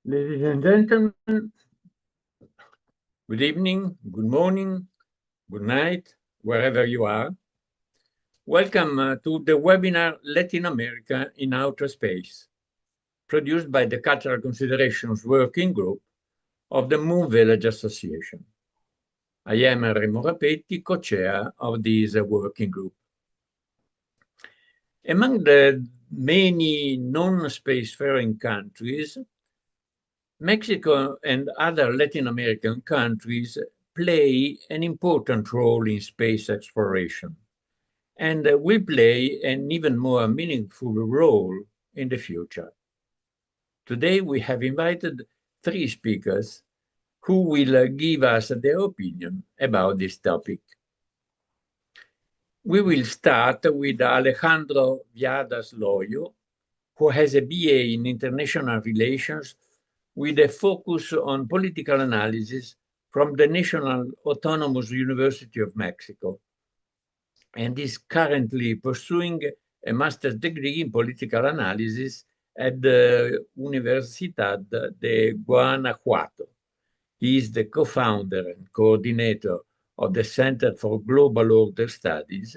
Ladies and gentlemen, good evening, good morning, good night, wherever you are. Welcome to the webinar Latin America in Outer Space, produced by the Cultural Considerations Working Group of the Moon Village Association. I am Remo Rapetti, co-chair of this working group. Among the many non-spacefaring countries, Mexico and other Latin American countries play an important role in space exploration and will play an even more meaningful role in the future. Today, we have invited three speakers who will give us their opinion about this topic. We will start with Alejandro Viadas Loyo, who has a BA in International Relations with a focus on political analysis from the National Autonomous University of Mexico, and is currently pursuing a master's degree in political analysis at the Universidad de Guanajuato. He is the co-founder and coordinator of the Center for Global Order Studies,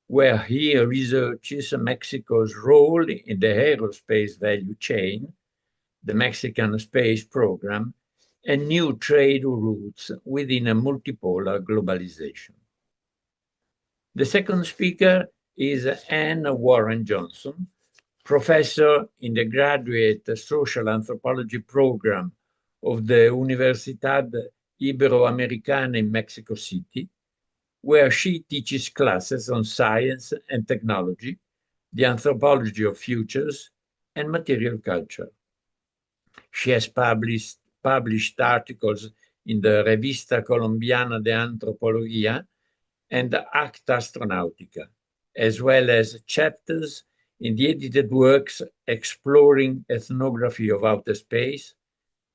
where he researches Mexico's role in the aerospace value chain, the Mexican space program, and new trade routes within a multipolar globalization. The second speaker is Anne Warren Johnson, professor in the graduate social anthropology program of the Universidad Iberoamericana in Mexico City, where she teaches classes on science and technology, the anthropology of futures, and material culture. She has published articles in the Revista Colombiana de Antropología and Acta Astronautica, as well as chapters in the edited works Exploring Ethnography of Outer Space,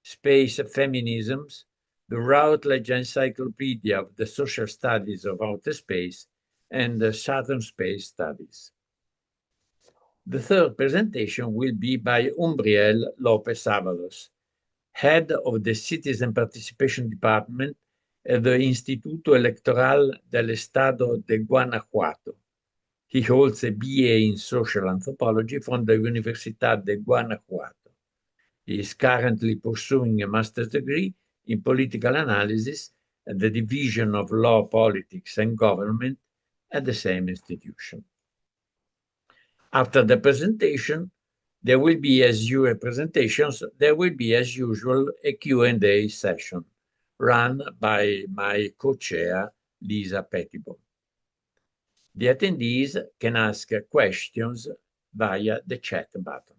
Space Feminisms, the Routledge Encyclopedia of the Social Studies of Outer Space, and the Southern Space Studies. The third presentation will be by Umbriel Lopez Avalos, head of the Citizen Participation Department at the Instituto Electoral del Estado de Guanajuato. He holds a BA in Social Anthropology from the Universidad de Guanajuato. He is currently pursuing a master's degree in political analysis at the Division of Law, Politics, and Government at the same institution. After the presentation, there will be, as usual, a Q&A session run by my co-chair, Lisa Pettibon. The attendees can ask questions via the chat button.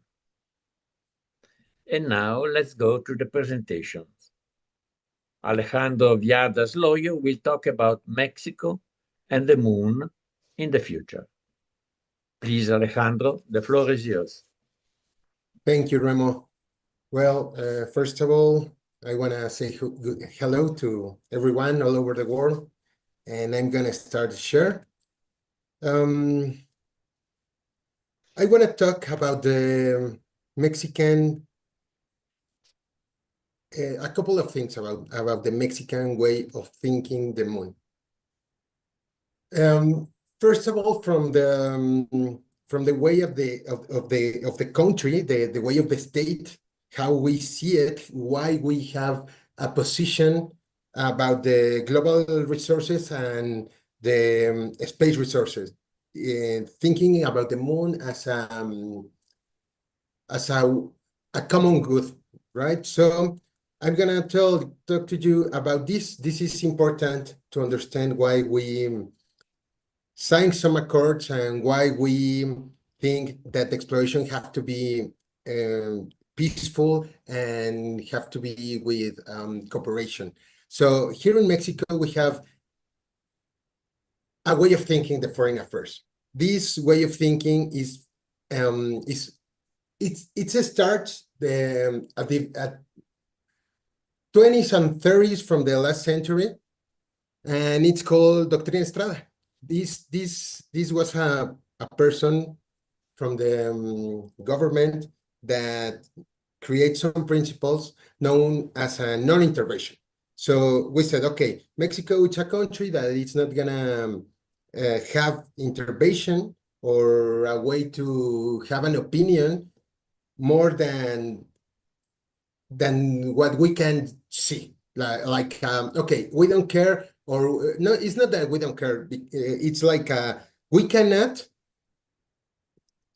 And now let's go to the presentations. Alejandro Viadas Loyo will talk about Mexico and the moon in the future. Please, Alejandro, the floor is yours. Thank you, Remo. Well, first of all, I want to say hello to everyone all over the world, and I'm going to start to share. I want to talk about the Mexican, a couple of things about the Mexican way of thinking the moon. First of all, from the way of the country, the way of the state, how we see it, why we have a position about the global resources and the space resources, thinking about the moon as a common good, right? So I'm gonna talk to you about this. This is important to understand why we sign some accords and why we think that exploration have to be peaceful and have to be with cooperation. So here in Mexico, we have a way of thinking the foreign affairs. This way of thinking is it starts at 20s and 30s from the last century, and it's called Doctrina Estrada. This was a person from the government that create some principles known as a non-intervention. So we said, okay, Mexico is a country that it's not gonna have intervention or a way to have an opinion more than what we can see. Okay, we don't care, or no, it's not that we don't care. It's like we cannot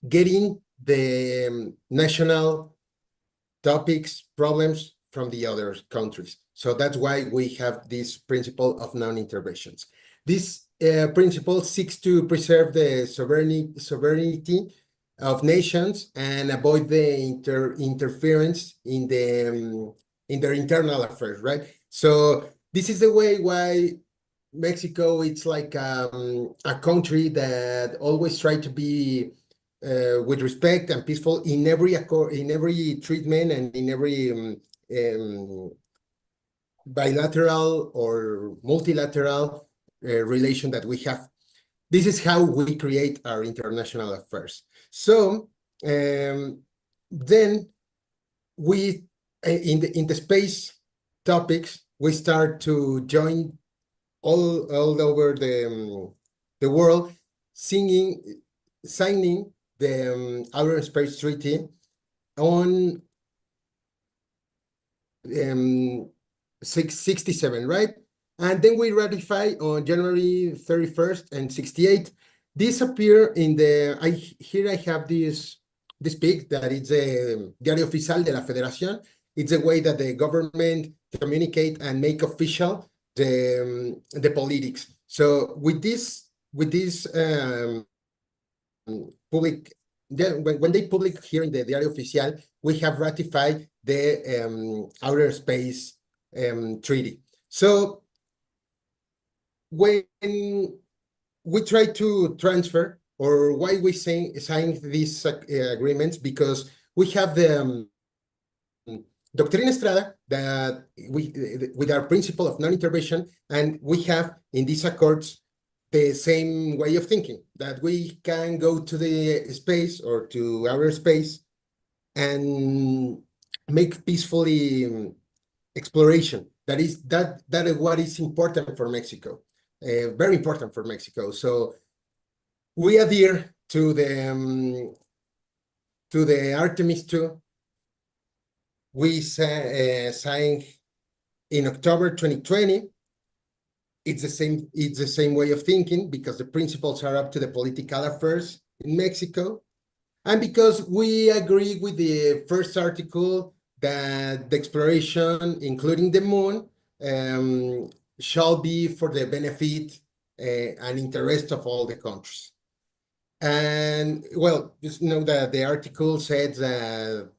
get in the national topics, problems from the other countries. So that's why we have this principle of non-interventions. This principle seeks to preserve the sovereignty of nations and avoid the interference in their internal affairs, right? So this is the way why Mexico, it's like a country that always try to be with respect and peaceful in every treatment and in every bilateral or multilateral relation that we have. This is how we create our international affairs. So then we, in the space topics, we start to join all over the world, signing the Outer Space Treaty on 67, right? And then we ratify on January 31st and 68. This appear in the, here I have this pic that it's a Diario Oficial de la Federación. It's a way that the government communicate and make official the politics. So with this public, when they public here in the Diario Oficial, we have ratified the Outer Space Treaty. So when we try to transfer, or why we sign these agreements, because we have the Doctrina Estrada that with our principle of non-intervention, and we have in these accords the same way of thinking, that we can go to the space or to outer space and make peacefully exploration. That is what is important for Mexico, very important for Mexico. So we adhere to the Artemis II. We signed in October 2020. It's the same way of thinking, because the principles are up to the political affairs in Mexico, and because we agree with the first article that the exploration, including the moon, shall be for the benefit and interest of all the countries. And well, just know that the article says that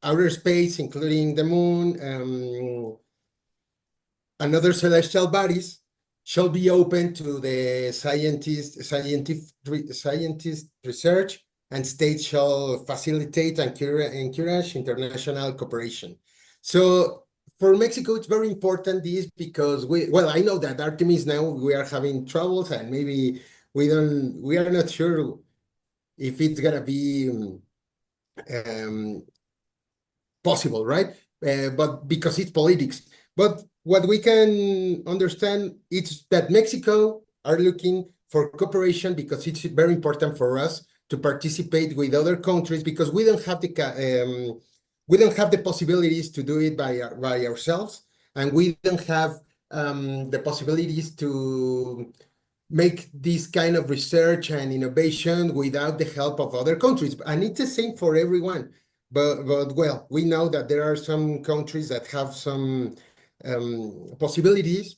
outer space, including the moon, and other celestial bodies, shall be open to the scientist research, and states shall facilitate and encourage international cooperation. So for Mexico, it's very important this, because I know that Artemis now we are having troubles, and maybe we are not sure if it's gonna be possible, right? But because it's politics. But what we can understand is that Mexico are looking for cooperation, because it's very important for us to participate with other countries, because we don't have the possibilities to do it by ourselves, and we don't have the possibilities to make this kind of research and innovation without the help of other countries. And it's the same for everyone. But well, we know that there are some countries that have some possibilities.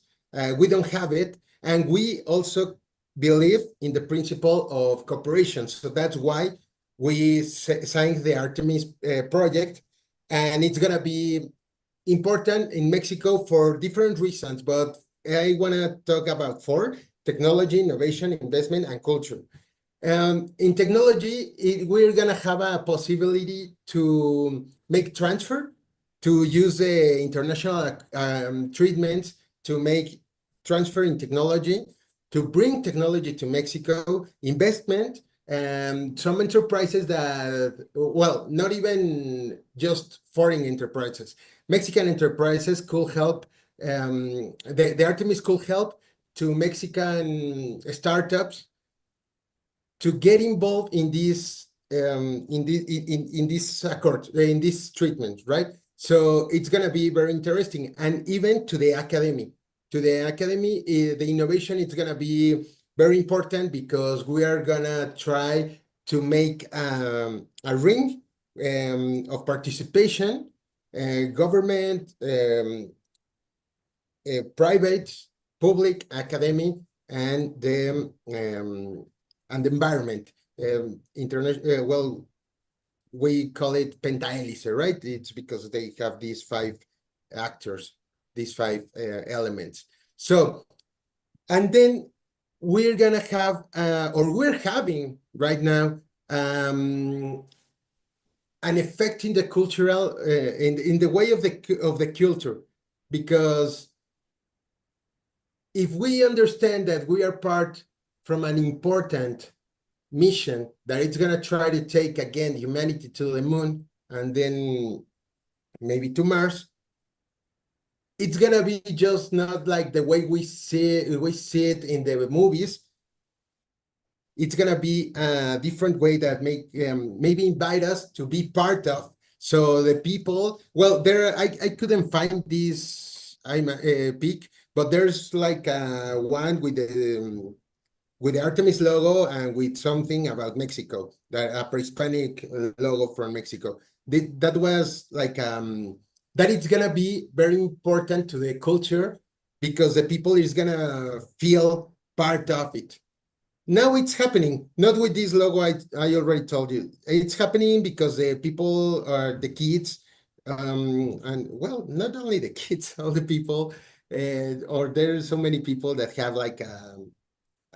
We don't have it, and we also believe in the principle of cooperation. So that's why we signed the Artemis project, and it's gonna be important in Mexico for different reasons, but I wanna talk about 4: technology, innovation, investment, and culture. In technology, we're gonna have a possibility to make transfer, to use the international treatments to make transfer in technology, to bring technology to Mexico, investment, some enterprises that, well, not even just foreign enterprises, Mexican enterprises could help, the Artemis could help to Mexican startups to get involved in this in this accord, in this treatment, right? So it's gonna be very interesting, and even to the academy, the innovation is gonna be very important because we are gonna try to make a ring of participation, government, private, public, academic, and the environment. International, well, we call it pentahélice, right? It's because they have these 5 actors, these 5 elements. So, and then we're gonna have, or we're having right now, an effect in the cultural, in the way of the culture, because if we understand that we are part from an important mission that it's gonna try to take again humanity to the moon and then maybe to Mars, it's gonna be just not like the way we see it in the movies. It's gonna be a different way that maybe invite us to be part of. So the people, well, I couldn't find this peak, but there's like one with the Artemis logo and with something about Mexico, a pre-Hispanic logo from Mexico. That was like, that it's gonna be very important to the culture because the people is gonna feel part of it. Now it's happening, not with this logo, I already told you. It's happening because the people are the kids, and well, not only the kids, all the people, or there's so many people that have like a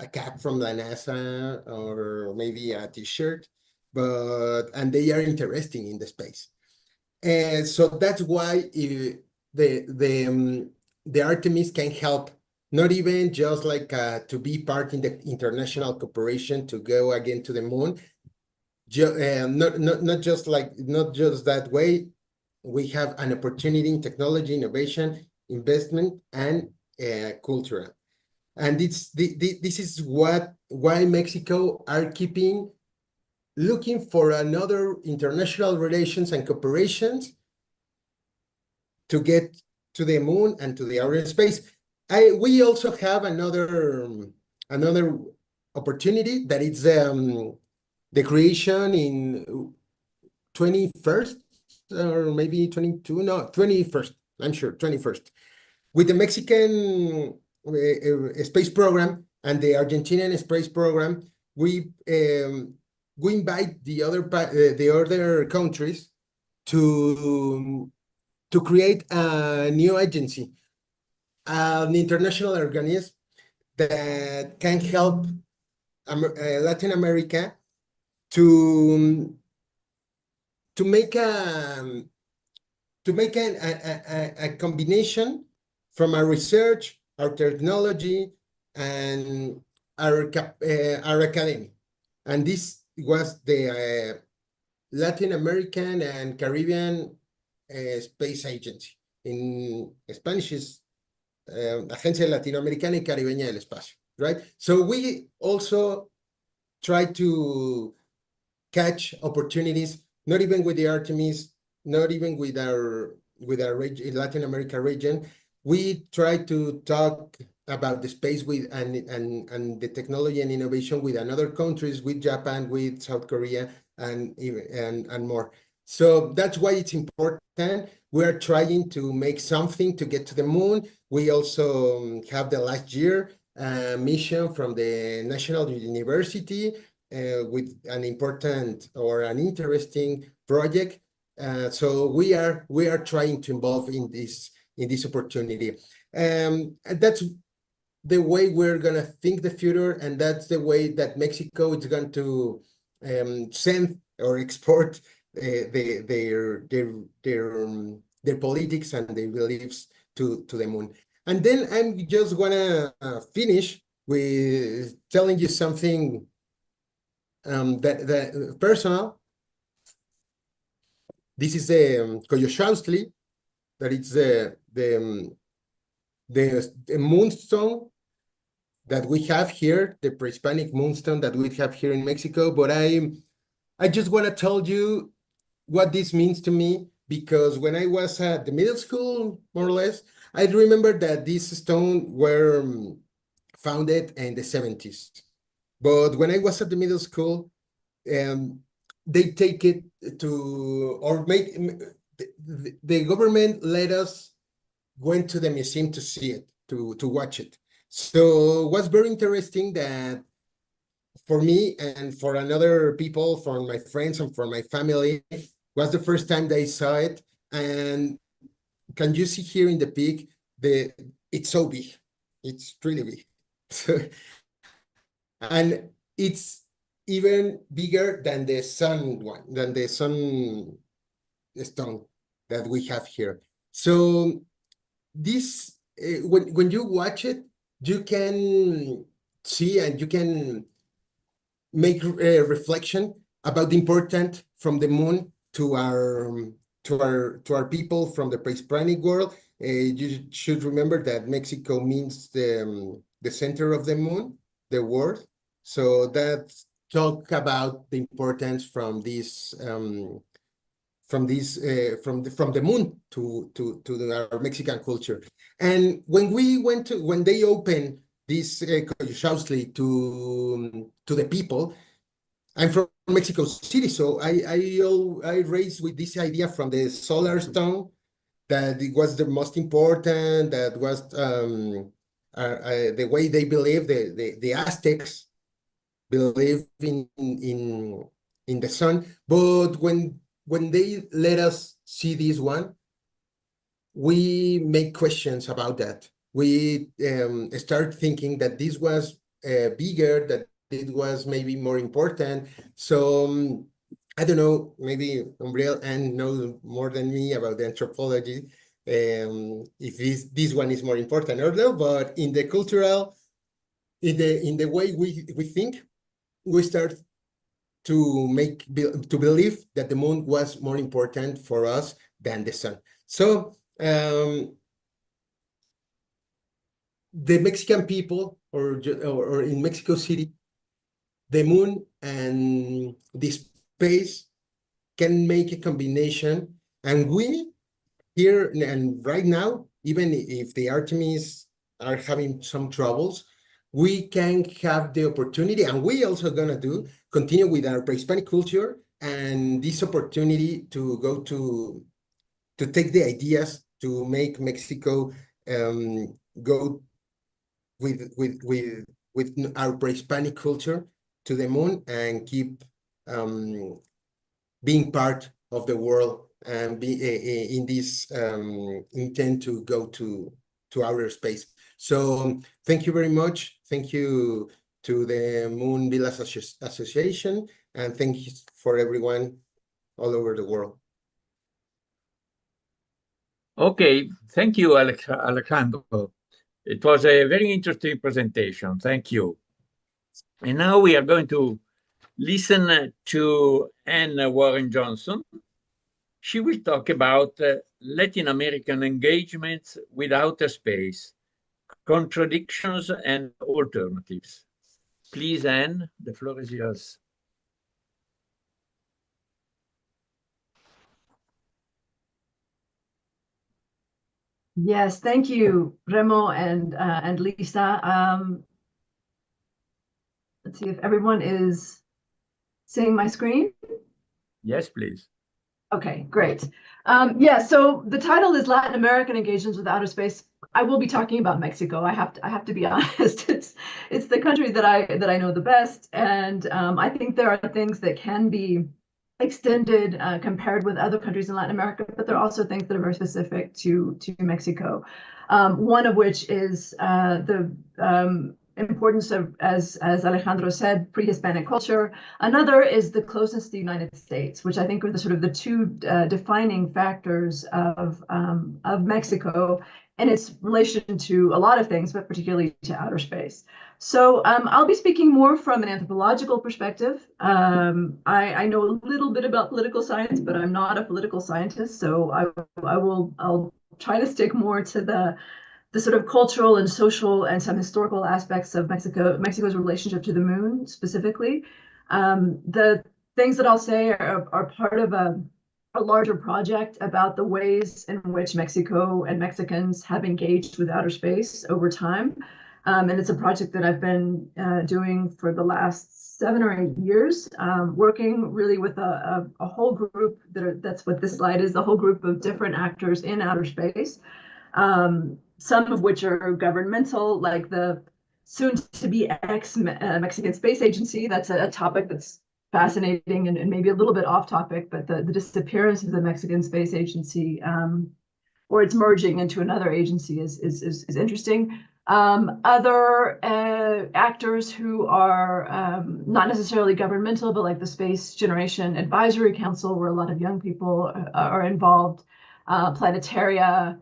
cap from la NASA or maybe a t-shirt, and they are interested in the space. And so that's why the Artemis can help, not even just like to be part in the international cooperation to go again to the moon. Not just that way. We have an opportunity in technology, innovation, investment, and culture. And this is why Mexico are looking for another international relations and cooperations to get to the moon and to the outer space. We also have another opportunity that is the creation in 21st or maybe 22, no, 21st, I'm sure, 21st, with the Mexican space program and the Argentinian space program. We invite the other countries to create a new agency, an international organism that can help Latin America to make a combination from our research, our technology, and our academy. And this was the Latin American and Caribbean Space Agency. In Spanish is Agencia Latinoamericana y Caribeña del Espacio, right? So we also try to catch opportunities, not even with the Artemis, not even with our Latin America region. We try to talk about the space with and the technology and innovation with another countries, with Japan, with South Korea, and more. So that's why it's important. We are trying to make something to get to the moon. We also have the last year mission from the National University with an important or an interesting project. So we are trying to involve in this opportunity. And that's the way we're gonna think the future, and that's the way that Mexico is going to send or export their politics and their beliefs to the moon. And then I'm just gonna finish with telling you something the personal. This is the Coyolxauhqui, that it's the moonstone that we have here, the pre-Hispanic moonstone that we have here in Mexico. But I just want to tell you what this means to me, because when I was at the middle school, more or less, I remember that these stones were founded in the 70s. But when I was at the middle school, they take it to, or make, the government let us went to the museum to see it, to watch it. So it was very interesting that for me and for another people, for my friends and for my family, was the first time they saw it. And can you see here in the peak, it's so big, it's really big. And it's even bigger than the sun one, than the sun stone that we have here. So this, when you watch it, you can see and you can make a reflection about the importance from the moon to our people from the pre-Hispanic world. You should remember that Mexico means the center of the moon, the world. So that talk about the importance from this from the moon to our Mexican culture. And when they opened this Coyolxauhqui to the people, I'm from Mexico City, so I raised with this idea from the solar stone that it was the most important, that was the way they believe, the Aztecs believe in the sun. But when they let us see this one, we make questions about that. We start thinking that this was bigger, that it was maybe more important. So I don't know, maybe Umbriel and knows more than me about the anthropology, if this one is more important or no. But in the cultural, in the way we think, we start to believe that the moon was more important for us than the sun. So the Mexican people, or in Mexico City, the moon and the space can make a combination. And we here and right now, even if the Artemis are having some troubles, we can have the opportunity, and we also gonna continue with our pre-Hispanic culture, and this opportunity to go to take the ideas to make Mexico go with our pre-Hispanic culture to the moon, and keep being part of the world, and be in this intent to go to outer space. So thank you very much. Thank you to the Moon Villas Association, and thank you for everyone all over the world. Okay, thank you, Alejandro. It was a very interesting presentation. Thank you. And now we are going to listen to Anne Warren Johnson. She will talk about Latin American engagements with outer space, contradictions and alternatives. Please, Anne, the floor is yours. Yes, thank you, Remo and Lisa. Let's see if everyone is seeing my screen. Yes, please. Okay, great. Yeah, so the title is Latin American Engagements with Outer Space. I will be talking about Mexico. I have to be honest. It's the country that I know the best, and I think there are things that can be extended compared with other countries in Latin America, but there are also things that are very specific to Mexico. One of which is the importance of, as Alejandro said, pre-Hispanic culture. Another is the closeness to the United States, which I think are the two defining factors of Mexico, and its relation to a lot of things, but particularly to outer space. So I'll be speaking more from an anthropological perspective. I know a little bit about political science, but I'm not a political scientist, so I'll try to stick more to the sort of cultural and social and some historical aspects of Mexico's relationship to the moon specifically. The things that I'll say are part of a larger project about the ways in which Mexico and Mexicans have engaged with outer space over time. And it's a project that I've been doing for the last 7 or 8 years, working really with a whole group that's what this slide is, the whole group of different actors in outer space, some of which are governmental, like the soon-to-be ex-Mexican Space Agency. That's a topic that's fascinating and maybe a little bit off topic, but the disappearance of the Mexican Space Agency, or its merging into another agency is interesting. Other actors who are not necessarily governmental, but like the Space Generation Advisory Council, where a lot of young people are involved, planetaria,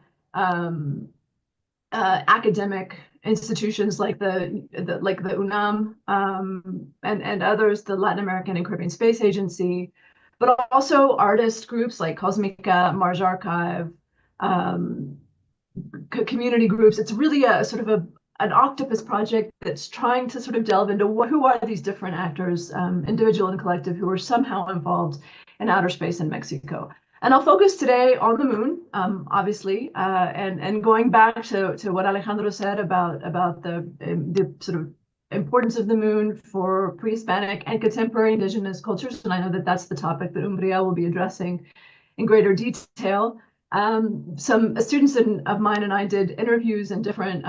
academic institutions like the UNAM, and others, the Latin American and Caribbean Space Agency, but also artist groups like Cosmica, Mars Archive, community groups. It's really a sort of an octopus project that's trying to sort of delve into who are these different actors, individual and collective, who are somehow involved in outer space in Mexico. And I'll focus today on the moon, obviously, and going back to what Alejandro said about the sort of importance of the moon for pre-Hispanic and contemporary indigenous cultures. And I know that that's the topic that Umbria will be addressing in greater detail. Some students of mine and I did interviews in different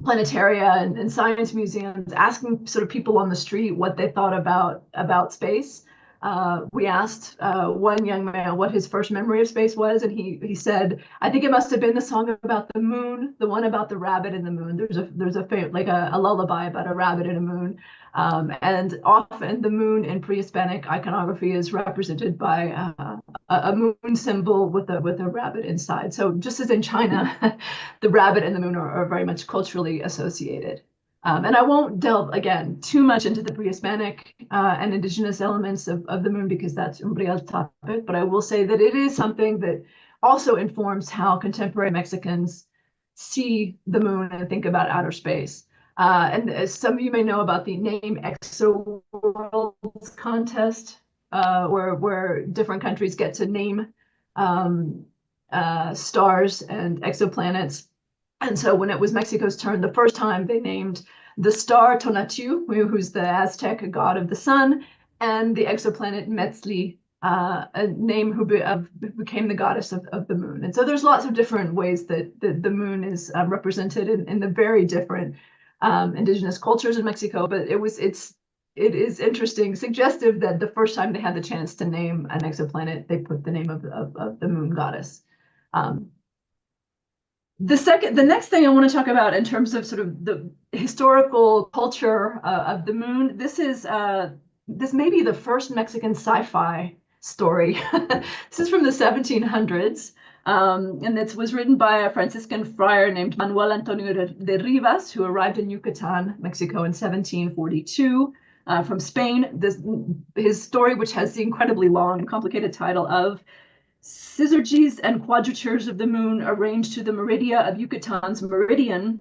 planetaria and science museums, asking sort of people on the street what they thought about space. We asked one young man what his first memory of space was, and he said, "I think it must have been the song about the moon, the one about the rabbit in the moon." There's a lullaby about a rabbit in a moon, and often the moon in pre-Hispanic iconography is represented by a moon symbol with a rabbit inside. So just as in China, the rabbit and the moon are very much culturally associated. And I won't delve, again, too much into the pre-Hispanic and indigenous elements of the moon, because that's Umbria's topic, but I will say that it is something that also informs how contemporary Mexicans see the moon and think about outer space. And as some of you may know about the Name Exoworlds contest, where different countries get to name stars and exoplanets. And so when it was Mexico's turn, the first time they named the star Tonatiuh, who's the Aztec god of the sun, and the exoplanet Metzli, a name who became the goddess of the moon. And so there's lots of different ways that the moon is represented in the very different indigenous cultures in Mexico. But it is interesting, suggestive that the first time they had the chance to name an exoplanet, they put the name of the moon goddess. The next thing I want to talk about in terms of sort of the historical culture of the moon, this may be the first Mexican sci-fi story. This is from the 1700s, and it was written by a Franciscan friar named Manuel Antonio de Rivas, who arrived in Yucatan, Mexico in 1742 from Spain. His story, which has the incredibly long and complicated title of Syzygies and Quadratures of the Moon, arranged to the Meridia of Yucatan's meridian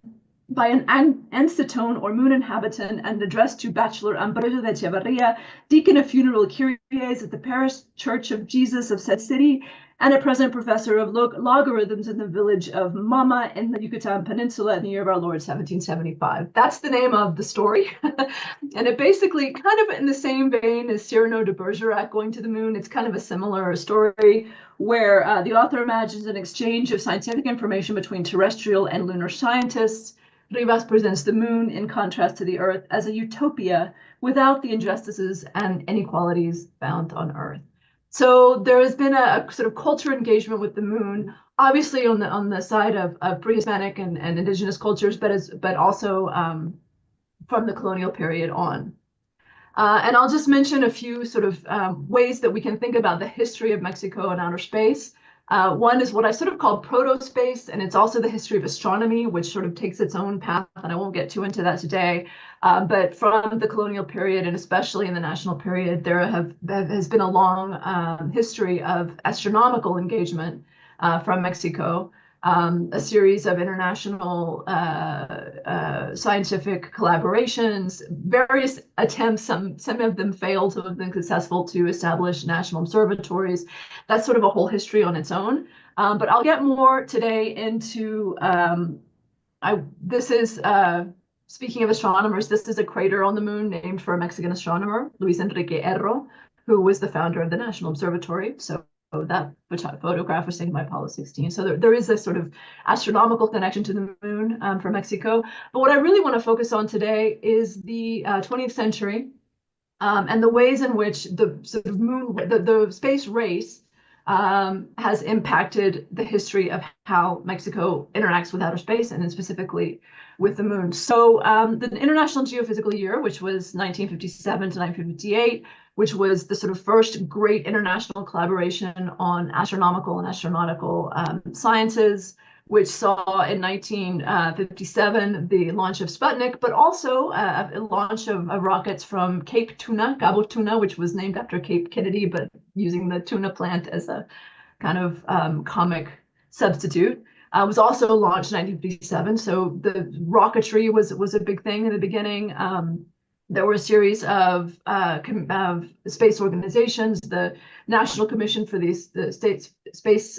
by an ancetone or moon inhabitant, and addressed to Bachelor Ambrosio de Echevarria, deacon of funeral curios at the parish church of Jesus of said city, and a present professor of logarithms in the village of Mama in the Yucatan Peninsula in the year of our Lord 1775. That's the name of the story. And it basically, kind of in the same vein as Cyrano de Bergerac going to the moon, it's kind of a similar story where the author imagines an exchange of scientific information between terrestrial and lunar scientists. Rivas presents the moon, in contrast to the Earth, as a utopia without the injustices and inequalities found on Earth. So there has been a sort of cultural engagement with the moon, obviously on the side of pre-Hispanic and indigenous cultures, but also from the colonial period on. And I'll just mention a few sort of ways that we can think about the history of Mexico and outer space. One is what I sort of call proto-space, and it's also the history of astronomy, which sort of takes its own path, and I won't get too into that today. But from the colonial period, and especially in the national period, there has been a long history of astronomical engagement from Mexico. A series of international scientific collaborations, various attempts, some of them failed, some of them successful, to establish national observatories. That's sort of a whole history on its own. But I'll get more today into, this is, speaking of astronomers, this is a crater on the moon named for a Mexican astronomer, Luis Enrique Erro, who was the founder of the National Observatory. So that photograph was taken by Apollo 16. So there is this sort of astronomical connection to the moon for Mexico. But what I really want to focus on today is the 20th century and the ways in which the sort of the space race has impacted the history of how Mexico interacts with outer space, and then specifically with the moon. So the International Geophysical Year, which was 1957 to 1958, which was the sort of first great international collaboration on astronomical and astronautical sciences, which saw in 1957 the launch of Sputnik, but also a launch of rockets from Cape Tuna, Cabo Tuna, which was named after Cape Kennedy, but using the tuna plant as a kind of comic substitute. Was also launched in 1957. So the rocketry was a big thing in the beginning. There were a series of space organizations. The National Commission for the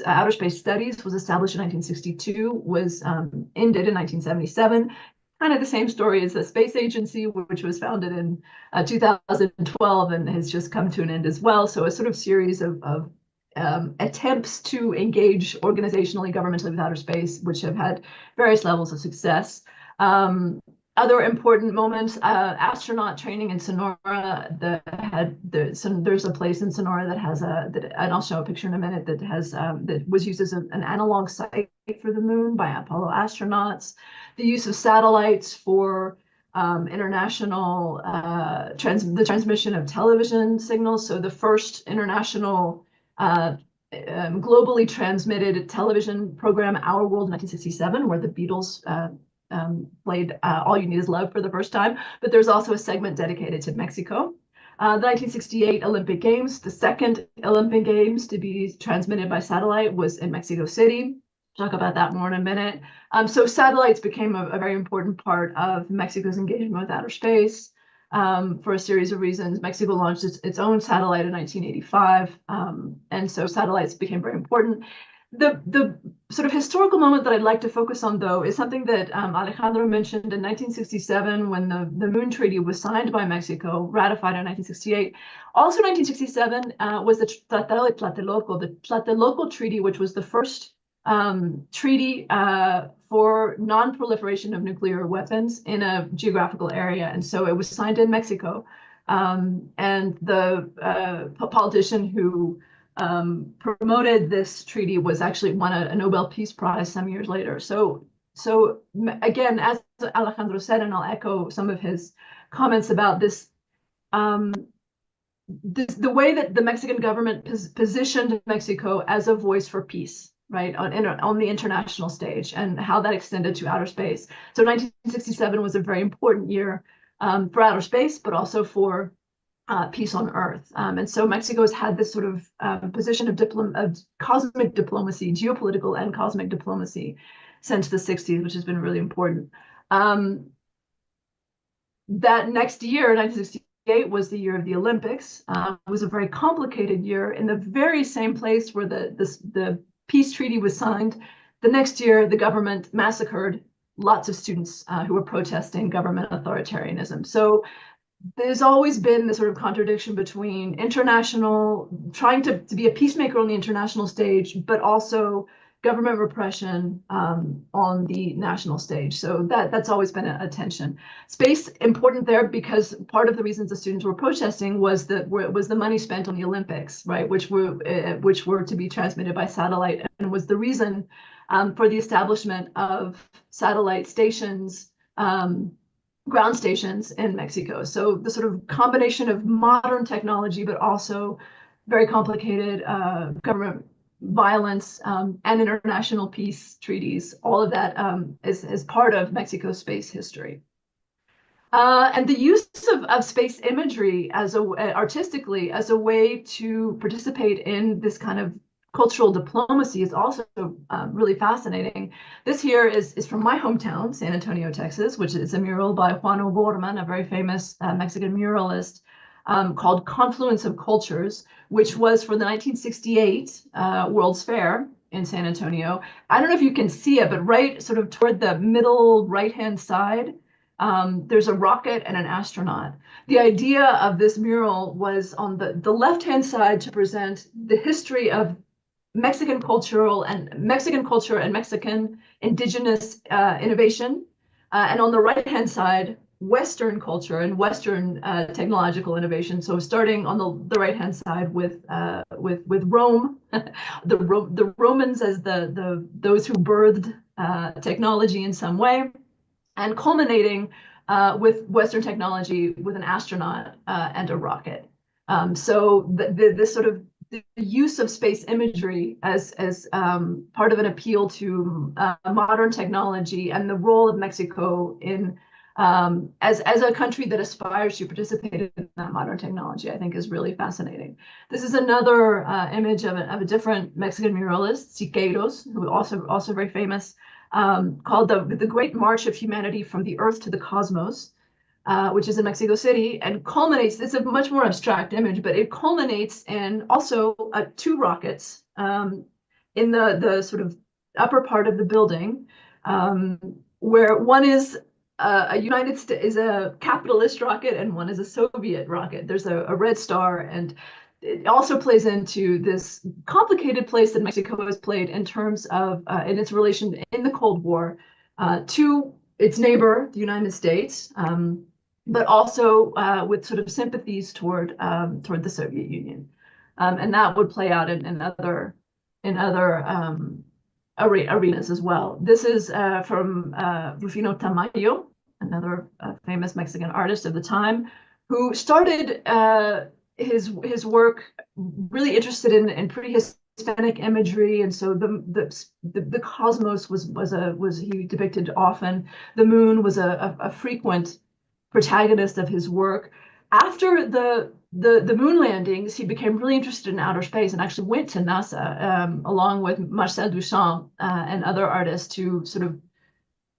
Outer Space Studies was established in 1962, was ended in 1977. Kind of the same story as the Space Agency, which was founded in 2012 and has just come to an end as well. So a sort of series of attempts to engage organizationally, governmentally with outer space, which have had various levels of success. Other important moments, astronaut training in Sonora. There's a place in Sonora that has and I'll show a picture in a minute, that has that was used as an analog site for the moon by Apollo astronauts. The use of satellites for international the transmission of television signals. So the first international globally transmitted television program, Our World, in 1967, where the Beatles played All You Need Is Love for the first time. But there's also a segment dedicated to Mexico. The 1968 Olympic Games, the second Olympic Games to be transmitted by satellite, was in Mexico City. Talk about that more in a minute. So satellites became a very important part of Mexico's engagement with outer space. For a series of reasons. Mexico launched its own satellite in 1985, and so satellites became very important. The sort of historical moment that I'd like to focus on, though, is something that Alejandro mentioned in 1967, when the Moon Treaty was signed by Mexico, ratified in 1968. Also, 1967 was the Tratado de Tlatelolco, the Tlatelolco Treaty, which was the first treaty for non-proliferation of nuclear weapons in a geographical area. And so it was signed in Mexico. And the politician who promoted this treaty was actually won a Nobel Peace Prize some years later. So again, as Alejandro said, and I'll echo some of his comments about this, the way that the Mexican government positioned Mexico as a voice for peace, right, on the international stage, and how that extended to outer space. So 1967 was a very important year for outer space, but also for peace on Earth. And so Mexico has had this sort of position of cosmic diplomacy, geopolitical and cosmic diplomacy, since the 60s, which has been really important. That next year, 1968, was the year of the Olympics. It was a very complicated year. In the very same place where the peace treaty was signed, the next year the government massacred lots of students who were protesting government authoritarianism. So there's always been this sort of contradiction between international, trying to be a peacemaker on the international stage, but also government repression on the national stage. So that's always been a tension. Space important there because part of the reasons the students were protesting was the money spent on the Olympics, right, which were to be transmitted by satellite, and was the reason for the establishment of satellite stations, ground stations in Mexico. So the sort of combination of modern technology, but also very complicated government violence, and international peace treaties. All of that is part of Mexico's space history. And the use of space imagery as artistically as a way to participate in this kind of cultural diplomacy is also really fascinating. This here is from my hometown, San Antonio, Texas, which is a mural by Juan O'Gorman, a very famous Mexican muralist, called Confluence of Cultures, which was for the 1968 World's Fair in San Antonio. I don't know if you can see it, but right sort of toward the middle right-hand side, there's a rocket and an astronaut. The idea of this mural was on the left-hand side to present the history of Mexican culture and Mexican indigenous innovation, and on the right-hand side, Western culture and Western technological innovation. So starting on the right-hand side with Rome, the Romans as those who birthed technology in some way, and culminating with Western technology with an astronaut and a rocket. So this sort of the use of space imagery as part of an appeal to modern technology and the role of Mexico in as a country that aspires to participate in that modern technology, I think is really fascinating. This is another image of a different Mexican muralist, Siqueiros, who also very famous, called the Great March of Humanity from the Earth to the Cosmos, which is in Mexico City, and culminates, it's a much more abstract image, but it culminates in also two rockets in the sort of upper part of the building, where one is is a capitalist rocket and one is a Soviet rocket. There's a red star, and it also plays into this complicated place that Mexico has played in terms of in its relation in the Cold War to its neighbor, the United States, but also with sort of sympathies toward the Soviet Union, and that would play out in other arenas as well. This is from Rufino Tamayo, another famous Mexican artist of the time, who started his work really interested in pre-Hispanic imagery, and so the cosmos was he depicted often. The moon was a frequent protagonist of his work. After the moon landings, he became really interested in outer space and actually went to NASA along with Marcel Duchamp and other artists to sort of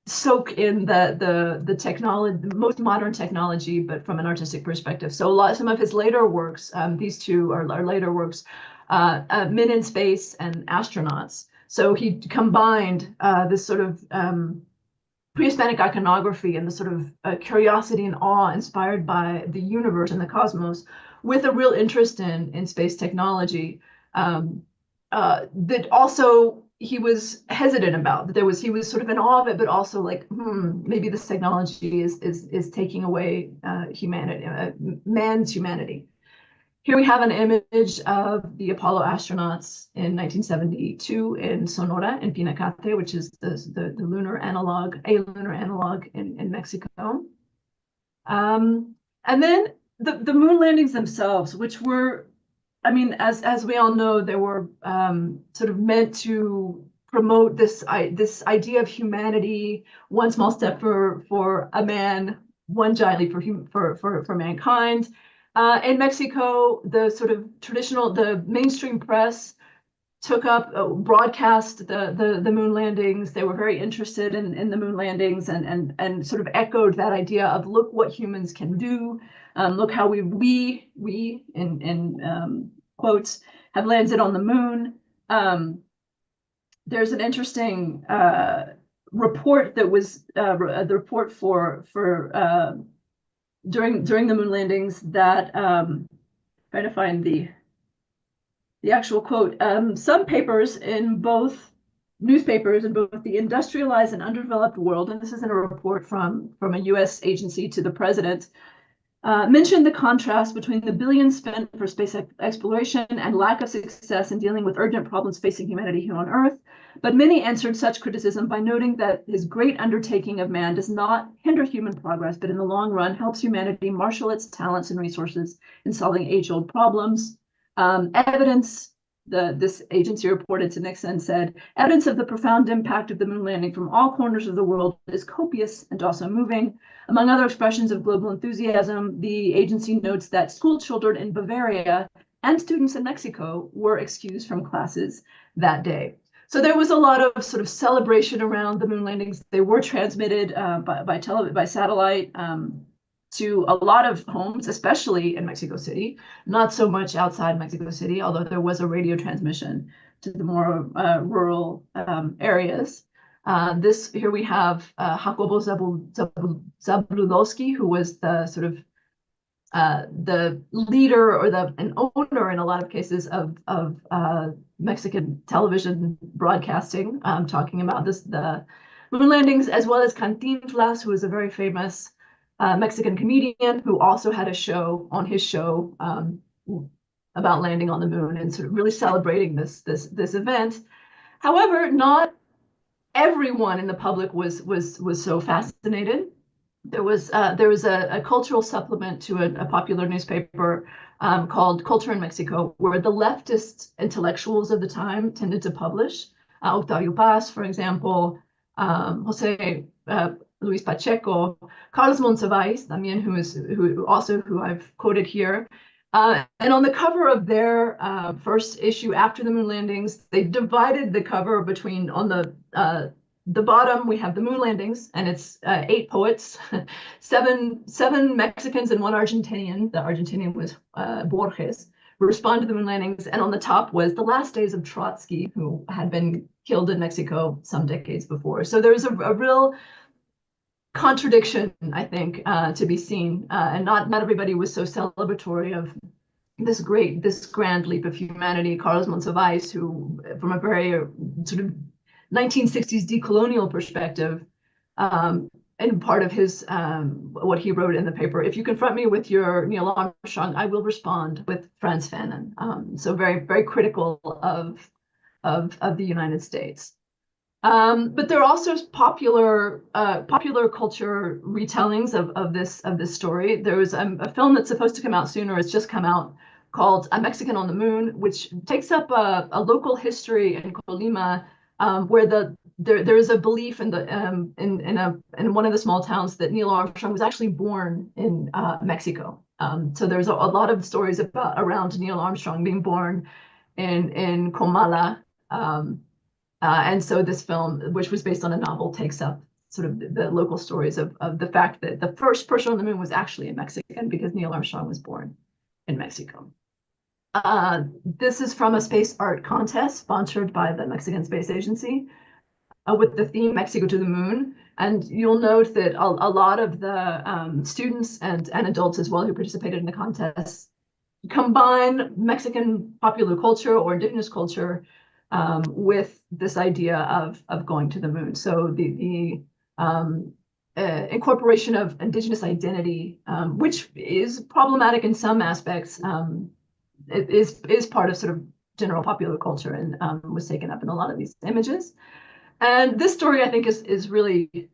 soak in the technology, the most modern technology, but from an artistic perspective. So some of his later works, these two are later works, Men in Space and Astronauts. So he combined this sort of pre-Hispanic iconography and the sort of curiosity and awe inspired by the universe and the cosmos with a real interest in space technology that also he was hesitant about. He was sort of in awe of it, but also like, maybe this technology is taking away humanity, man's humanity. Here we have an image of the Apollo astronauts in 1972 in Sonora, in Pinacate, which is the lunar analog, a lunar analog in Mexico. And then the moon landings themselves, which were, I mean, as we all know, they were sort of meant to promote this idea of humanity, one small step for a man, one giant leap for mankind. In Mexico, the sort of traditional, the mainstream press took up, broadcast the moon landings. They were very interested in the moon landings and sort of echoed that idea of look what humans can do. Look how we in quotes have landed on the moon. There's an interesting report that was the report for during the moon landings that trying to find the actual quote. Some papers in both newspapers in both the industrialized and underdeveloped world, and this is in a report from a U.S. agency to the president, mentioned the contrast between the billions spent for space exploration and lack of success in dealing with urgent problems facing humanity here on Earth. But many answered such criticism by noting that his great undertaking of man does not hinder human progress, but in the long run helps humanity marshal its talents and resources in solving age-old problems. Evidence this agency reported to Nixon, said, evidence of the profound impact of the moon landing from all corners of the world is copious and also moving. Among other expressions of global enthusiasm, the agency notes that school children in Bavaria and students in Mexico were excused from classes that day. So there was a lot of sort of celebration around the moon landings. They were transmitted by satellite to a lot of homes, especially in Mexico City, not so much outside Mexico City, although there was a radio transmission to the more rural areas. Here we have Jacobo Zabludowski, who was the sort of the leader or an owner in a lot of cases of Mexican television broadcasting, talking about the moon landings, as well as Cantinflas, who is a very famous Mexican comedian who also had a show on his show about landing on the moon and sort of really celebrating this event. However, not everyone in the public was so fascinated. There was a cultural supplement to a popular newspaper called Culture in Mexico, where the leftist intellectuals of the time tended to publish. Octavio Paz, for example, Jose Luis Pacheco, Carlos Monsiváis, también, who I've quoted here. And on the cover of their first issue after the moon landings, they divided the cover between, on the bottom, we have the moon landings, and it's 8 poets, seven Mexicans and 1 Argentinian. The Argentinian was Borges, who responded to the moon landings. And on the top was the last days of Trotsky, who had been killed in Mexico some decades before. So there's a real contradiction, I think, to be seen. And not everybody was so celebratory of this grand leap of humanity. Carlos Monsiváis, who, from a very sort of 1960s decolonial perspective, and part of his what he wrote in the paper, if you confront me with your Neil Armstrong, I will respond with Frantz Fanon. So very, very critical of the United States. But there are also popular culture retellings of this story. There was a film that's supposed to come out soon, or it's just come out, called A Mexican on the Moon, which takes up a local history in Colima, where there is a belief in one of the small towns that Neil Armstrong was actually born in Mexico. So there's a lot of stories around Neil Armstrong being born in Comala. And so this film, which was based on a novel, takes up sort of the local stories of the fact that the first person on the moon was actually a Mexican, because Neil Armstrong was born in Mexico. This is from a space art contest sponsored by the Mexican Space Agency with the theme Mexico to the Moon. And you'll note that a lot of the students and adults as well who participated in the contest combine Mexican popular culture or indigenous culture with this idea of going to the moon. So the incorporation of indigenous identity, which is problematic in some aspects, it is part of sort of general popular culture, and was taken up in a lot of these images. And this story, I think, is really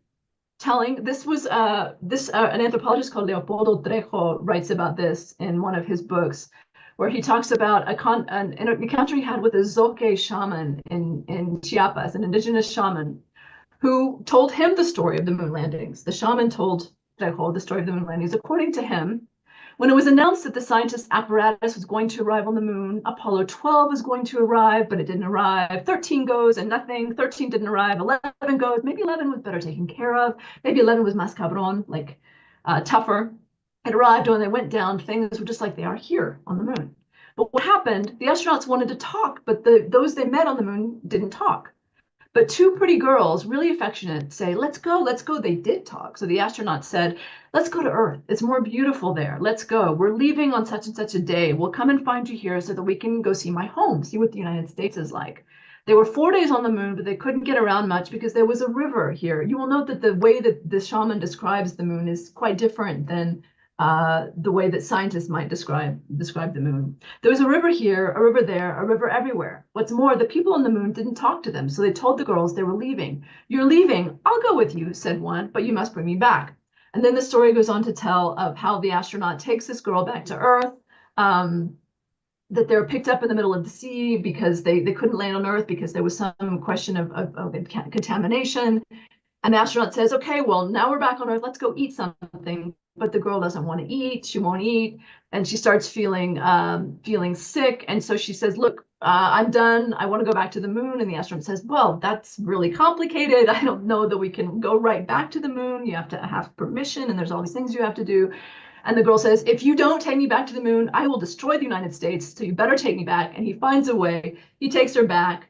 telling. This was an anthropologist called Leopoldo Trejo writes about this in one of his books, where he talks about an encounter he had with a Zoque shaman in Chiapas, an indigenous shaman, who told him the story of the moon landings. The shaman told Trejo the story of the moon landings. According to him, when it was announced that the scientist apparatus was going to arrive on the moon, Apollo 12 was going to arrive, but it didn't arrive. 13 goes and nothing. 13 didn't arrive. 11 goes. Maybe 11 was better taken care of. Maybe 11 was más cabrón, like tougher. It arrived when they went down. Things were just like they are here on the moon. But what happened, the astronauts wanted to talk, but those they met on the moon didn't talk. But 2 pretty girls, really affectionate, say, let's go, let's go. They did talk. So the astronauts said, let's go to Earth. It's more beautiful there. Let's go. We're leaving on such and such a day. We'll come and find you here so that we can go see my home, see what the United States is like. They were 4 days on the moon, but they couldn't get around much because there was a river here. You will note that the way that the shaman describes the moon is quite different than the way that scientists might describe the moon. There was a river here, a river there, a river everywhere. What's more, the people on the moon didn't talk to them, so they told the girls they were leaving. You're leaving, I'll go with you, said one, but you must bring me back. And then the story goes on to tell of how the astronaut takes this girl back to Earth, that they're picked up in the middle of the sea because they couldn't land on Earth because there was some question of contamination. And the astronaut says, okay, well, now we're back on Earth, let's go eat something. But the girl doesn't want to eat, she won't eat, and she starts feeling sick. And so she says, look, I'm done, I want to go back to the moon. And the astronaut says, well, that's really complicated, I don't know that we can go right back to the moon, you have to have permission, and there's all these things you have to do. And the girl says, if you don't take me back to the moon, I will destroy the United States, so you better take me back. And he finds a way, he takes her back,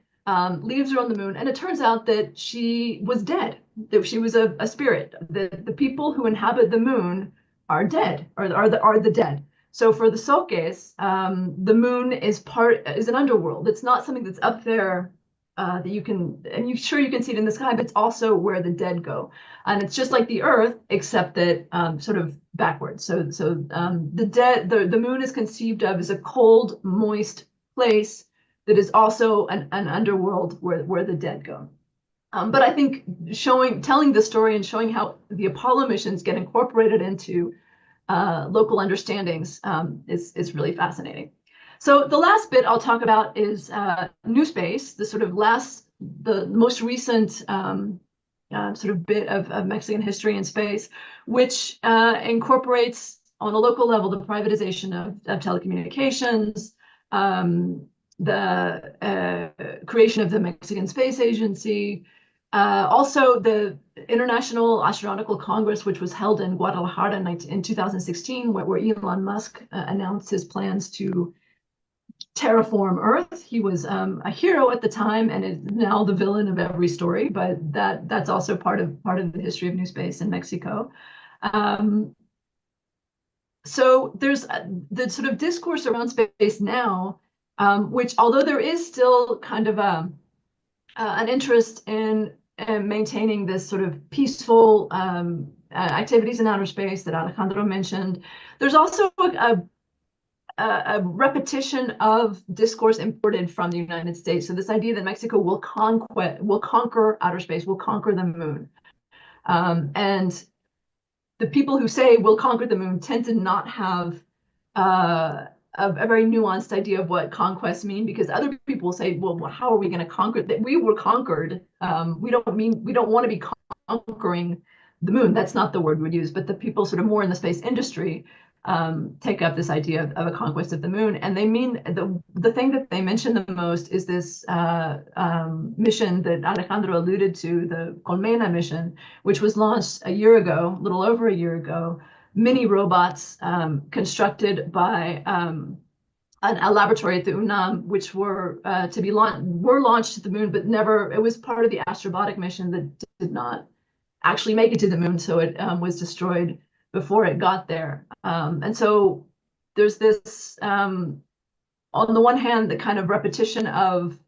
leaves her on the moon, and it turns out that she was dead, that she was a spirit. The people who inhabit the moon are dead, or are the dead. So for the Sokes, the moon is an underworld. It's not something that's up there that you can, and you can see it in the sky, but it's also where the dead go. And it's just like the Earth, except that sort of backwards. So the moon is conceived of as a cold, moist place that is also an underworld where the dead go. But I think telling the story and showing how the Apollo missions get incorporated into local understandings is really fascinating. So the last bit I'll talk about is New Space, the most recent sort of bit of Mexican history in space, which incorporates on a local level the privatization of telecommunications, the creation of the Mexican Space Agency, also the International Astronautical Congress, which was held in Guadalajara in 2016, where Elon Musk announced his plans to terraform Earth. He was a hero at the time and is now the villain of every story, but that's also part of the history of New Space in Mexico. So there's the sort of discourse around space now, which, although there is still kind of an interest in maintaining this sort of peaceful activities in outer space that Alejandro mentioned, there's also a repetition of discourse imported from the United States. So this idea that Mexico will conquer outer space, will conquer the moon. And the people who say we'll conquer the moon tend to not have a very nuanced idea of what conquest mean, because other people say, well, how are we going to conquer that? We were conquered. We don't want to be conquering the moon. That's not the word we'd use, but the people sort of more in the space industry take up this idea of a conquest of the moon. And they mean the thing that they mention the most is this mission that Alejandro alluded to, the Colmena mission, which was launched a little over a year ago. Mini robots constructed by a laboratory at the UNAM, which were launched to the moon, but never. It was part of the Astrobotic mission that did not actually make it to the moon, so it was destroyed before it got there. And so there's this, on the one hand, the kind of repetition of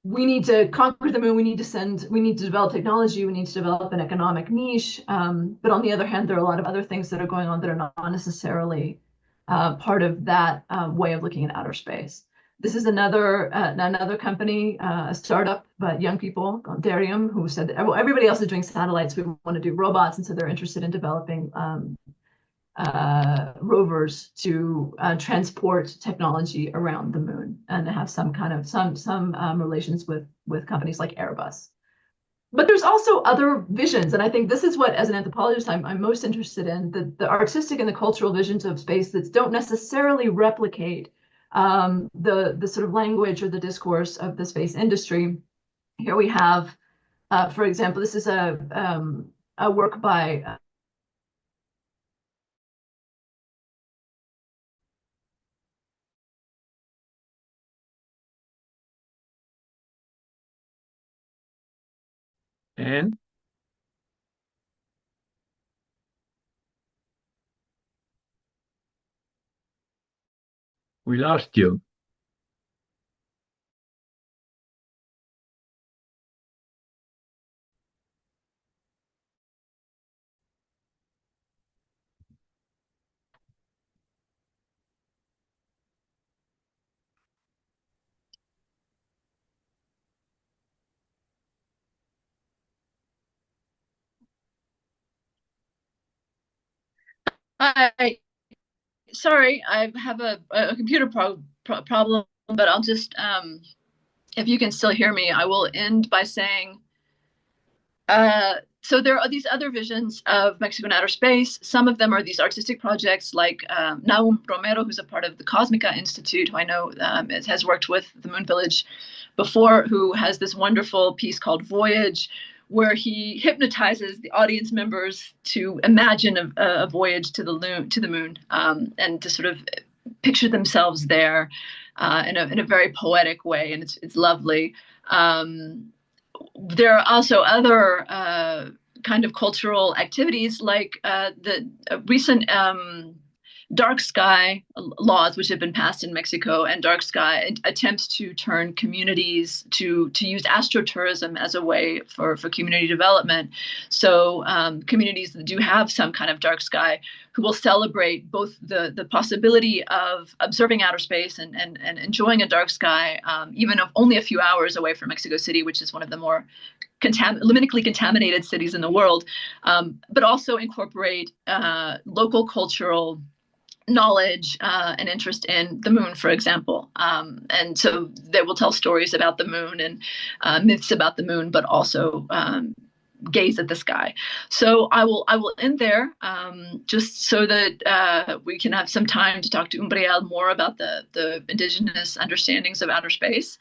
we need to conquer the moon, we need to develop technology, we need to develop an economic niche. But on the other hand, there are a lot of other things that are going on that are not necessarily part of that way of looking at outer space. This is another company, a startup, but young people called Darium, who said that everybody else is doing satellites, we want to do robots, and so they're interested in developing rovers to transport technology around the moon and have some relations with companies like Airbus. But there's also other visions, and I think this is what, as an anthropologist, I'm most interested in, the artistic and the cultural visions of space that don't necessarily replicate the sort of language or the discourse of the space industry. Here we have, for example, this is a work by And we lost you. Hi. sorry, I have a computer problem, but I'll just, if you can still hear me, I will end by saying, so there are these other visions of Mexico in outer space. Some of them are these artistic projects like Naum Romero, who's a part of the Cosmica Institute, who I know has worked with the Moon Village before, who has this wonderful piece called Voyage, where he hypnotizes the audience members to imagine a voyage to the moon, and to sort of picture themselves there in a very poetic way, and it's lovely. There are also other kind of cultural activities like the recent dark sky laws, which have been passed in Mexico, and dark sky attempts to turn communities to use astrotourism as a way for community development. So communities that do have some kind of dark sky, who will celebrate both the possibility of observing outer space and enjoying a dark sky, even if only a few hours away from Mexico City, which is one of the more luminically contaminated cities in the world, but also incorporate local cultural knowledge and interest in the moon, for example. And so they will tell stories about the moon and myths about the moon, but also gaze at the sky. So I will end there, just so that we can have some time to talk to Umbriel more about the indigenous understandings of outer space.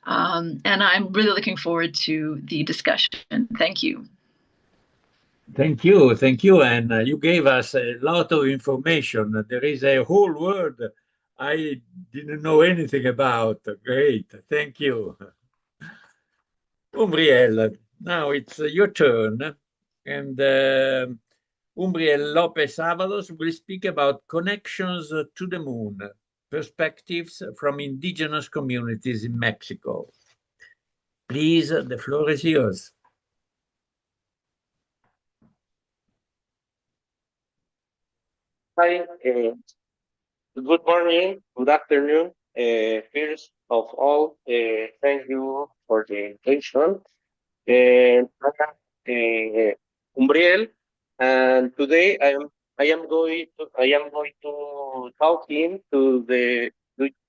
And I'm really looking forward to the discussion. Thank you. Thank you, and you gave us a lot of information. There is a whole world I didn't know anything about. Great, thank you. Umbriel, now it's your turn, and Umbriel Lopez Avalos will speak about connections to the moon, perspectives from indigenous communities in Mexico. Please, the floor is yours. Hi, good morning, good afternoon. First of all, thank you for the invitation. I'm Umbriel, and today I am going to talking to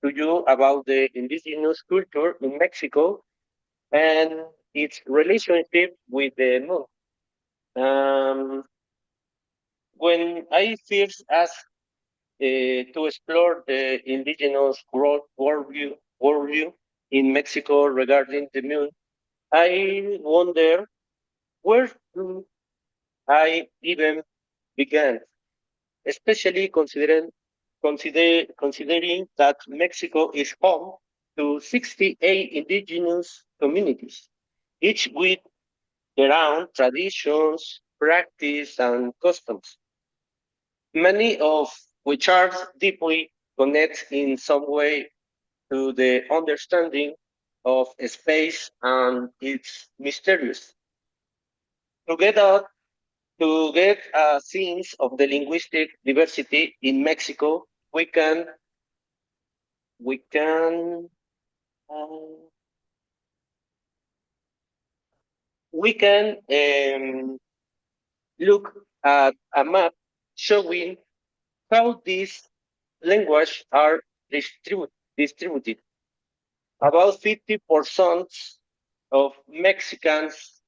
you about the indigenous culture in Mexico and its relationship with the moon. When I first asked to explore the indigenous worldview in Mexico regarding the moon, I wonder where do I even begin, especially considering that Mexico is home to 68 indigenous communities, each with their own traditions, practice, and customs, many of which are deeply connected in some way to the understanding of space and its mysteries. To get a sense of the linguistic diversity in Mexico, we can look at a map showing how these languages are distributed. About 50% of Mexicans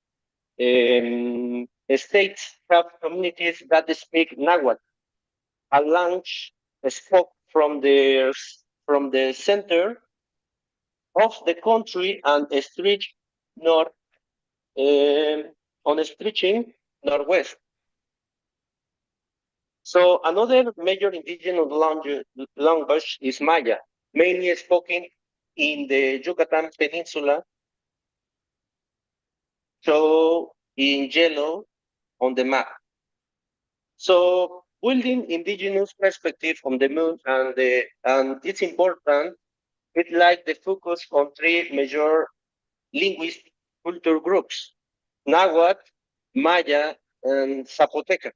states have communities that speak Nahuatl, a language spoken from the center of the country and stretching northwest. So another major indigenous language is Maya, mainly spoken in the Yucatan Peninsula, so in yellow on the map. So building indigenous perspective on the moon and it's important, it's like the focus on three major linguistic culture groups: Nahuatl, Maya, and Zapoteca.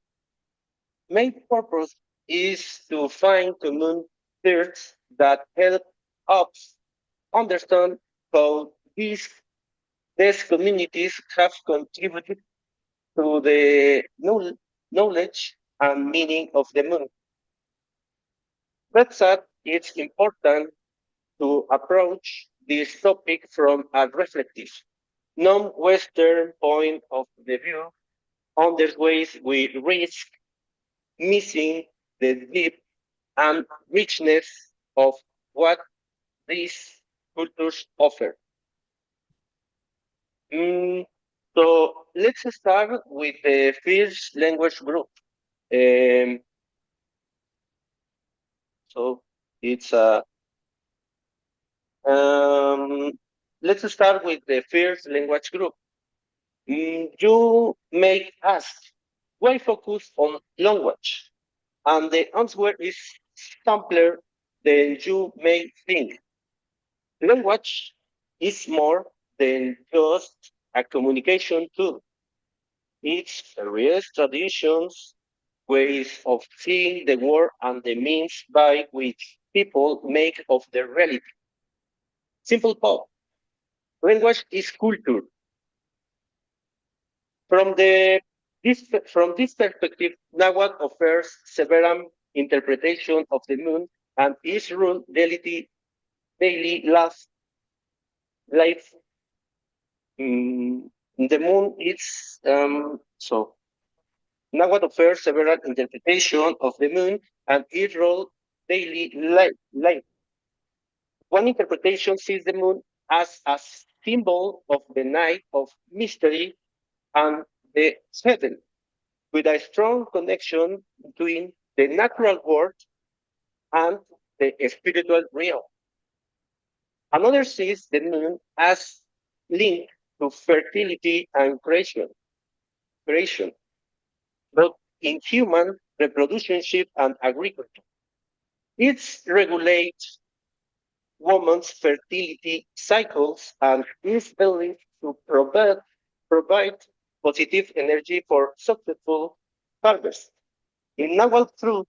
Main purpose is to find common threads that help us understand how these communities have contributed to the knowledge and meaning of the moon. That said, it's important to approach this topic from a reflective, non-Western point of the view. Otherwise, we risk missing the deep and richness of what these cultures offer. So let's start with the first language group. Um, so it's let's start with the first language group. You may ask, why focus on language? And the answer is simpler than you may think. Language is more than just a communication tool. It's various traditions, ways of seeing the world, and the means by which people make of their reality. Simple put, language is culture. From this perspective, Nahuatl offers several interpretations of the moon and its rule daily life. The moon is so Nahuatl offers several interpretations of the moon and its role daily life. One interpretation sees the moon as a symbol of the night of mystery and the heaven, with a strong connection between the natural world and the spiritual realm. Another sees the moon as linked to fertility and creation, both in human reproduction and agriculture. It regulates women's fertility cycles and is believed to provide positive energy for successful harvest. In Nahuatl truth,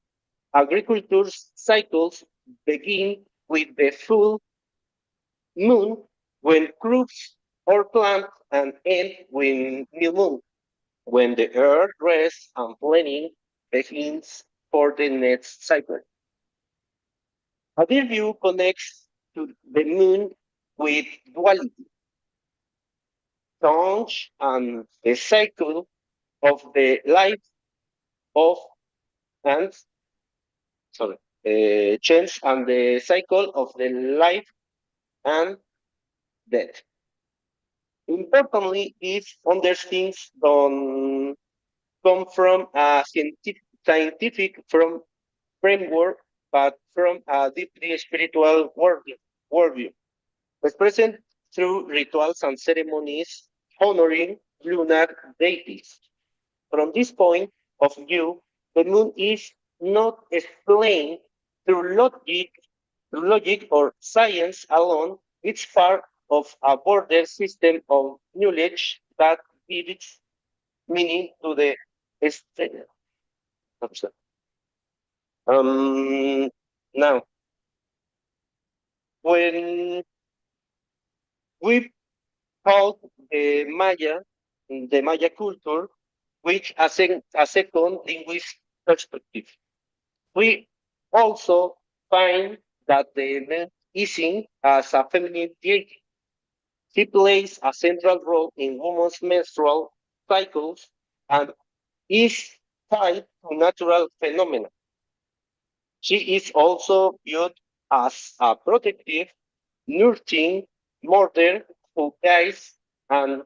agriculture's cycles begin with the full moon when crops are planted and end with new moon, when the earth rests and planning begins for the next cycle. Other view connects to the moon with duality, change, and the cycle of the life of and sorry, change and the cycle of the life and death. Importantly, these understandings don't come from a scientific framework, but from a deeply spiritual worldview, expressed through rituals and ceremonies honoring lunar deities. From this point of view, the moon is not explained through logic or science alone. It's part of a broader system of knowledge that gives meaning to the state. Now, when we call the Maya culture, which a second linguistic perspective, we also find that the moon isn't as a feminine deity. She plays a central role in women's menstrual cycles and is tied to natural phenomena. She is also viewed as a protective, nurturing mother who guides and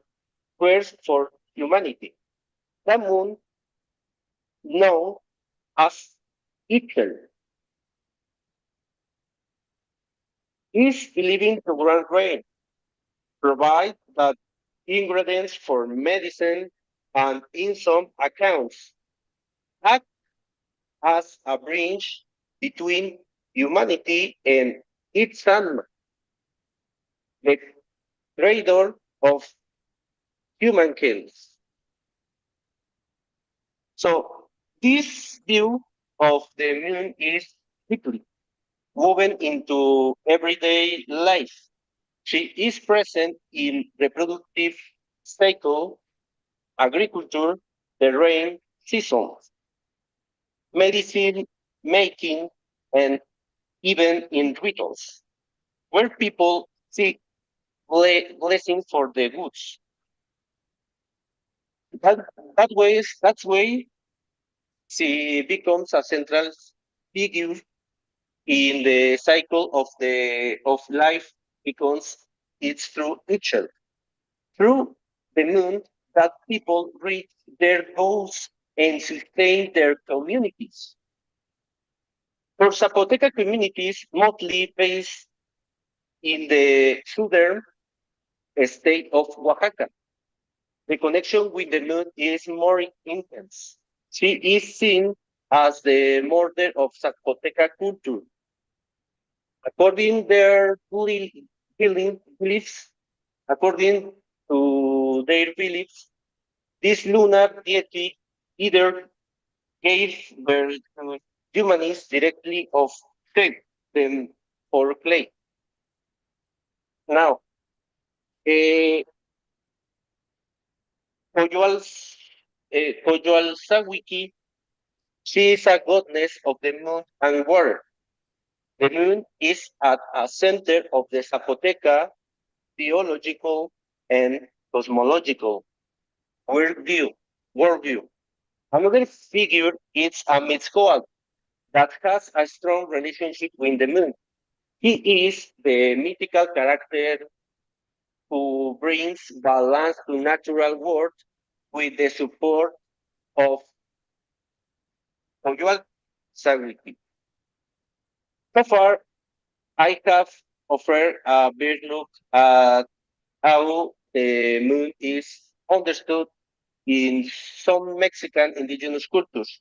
cares for humanity. The moon, known as Ether, is believed to grant rain, provide that ingredients for medicine, and in some accounts, act as a bridge between humanity and its animal, the creator of human kills. So this view of the moon is deeply woven into everyday life. She is present in reproductive cycle, agriculture, the rain seasons, medicine making, and even in rituals, where people seek blessing for the goods. That's way she becomes a central figure in the cycle of life because it's through ritual, through the moon that people reach their goals and sustain their communities. For Zapoteca communities, mostly based in the southern state of Oaxaca, the connection with the moon is more intense. She is seen as the mother of Zapoteca culture. According their beliefs, according to their beliefs, this lunar deity either gave birth to humans directly or fed them for clay. Now, Coyoalzawiki, she is a goddess of the moon and water. The moon is at a center of the Zapoteca theological and cosmological worldview. Another figure is a Mezcoatl that has a strong relationship with the moon. He is the mythical character who brings balance to natural world with the support of Coyoalzawiki. So far, I have offered a brief look at how the moon is understood in some Mexican indigenous cultures.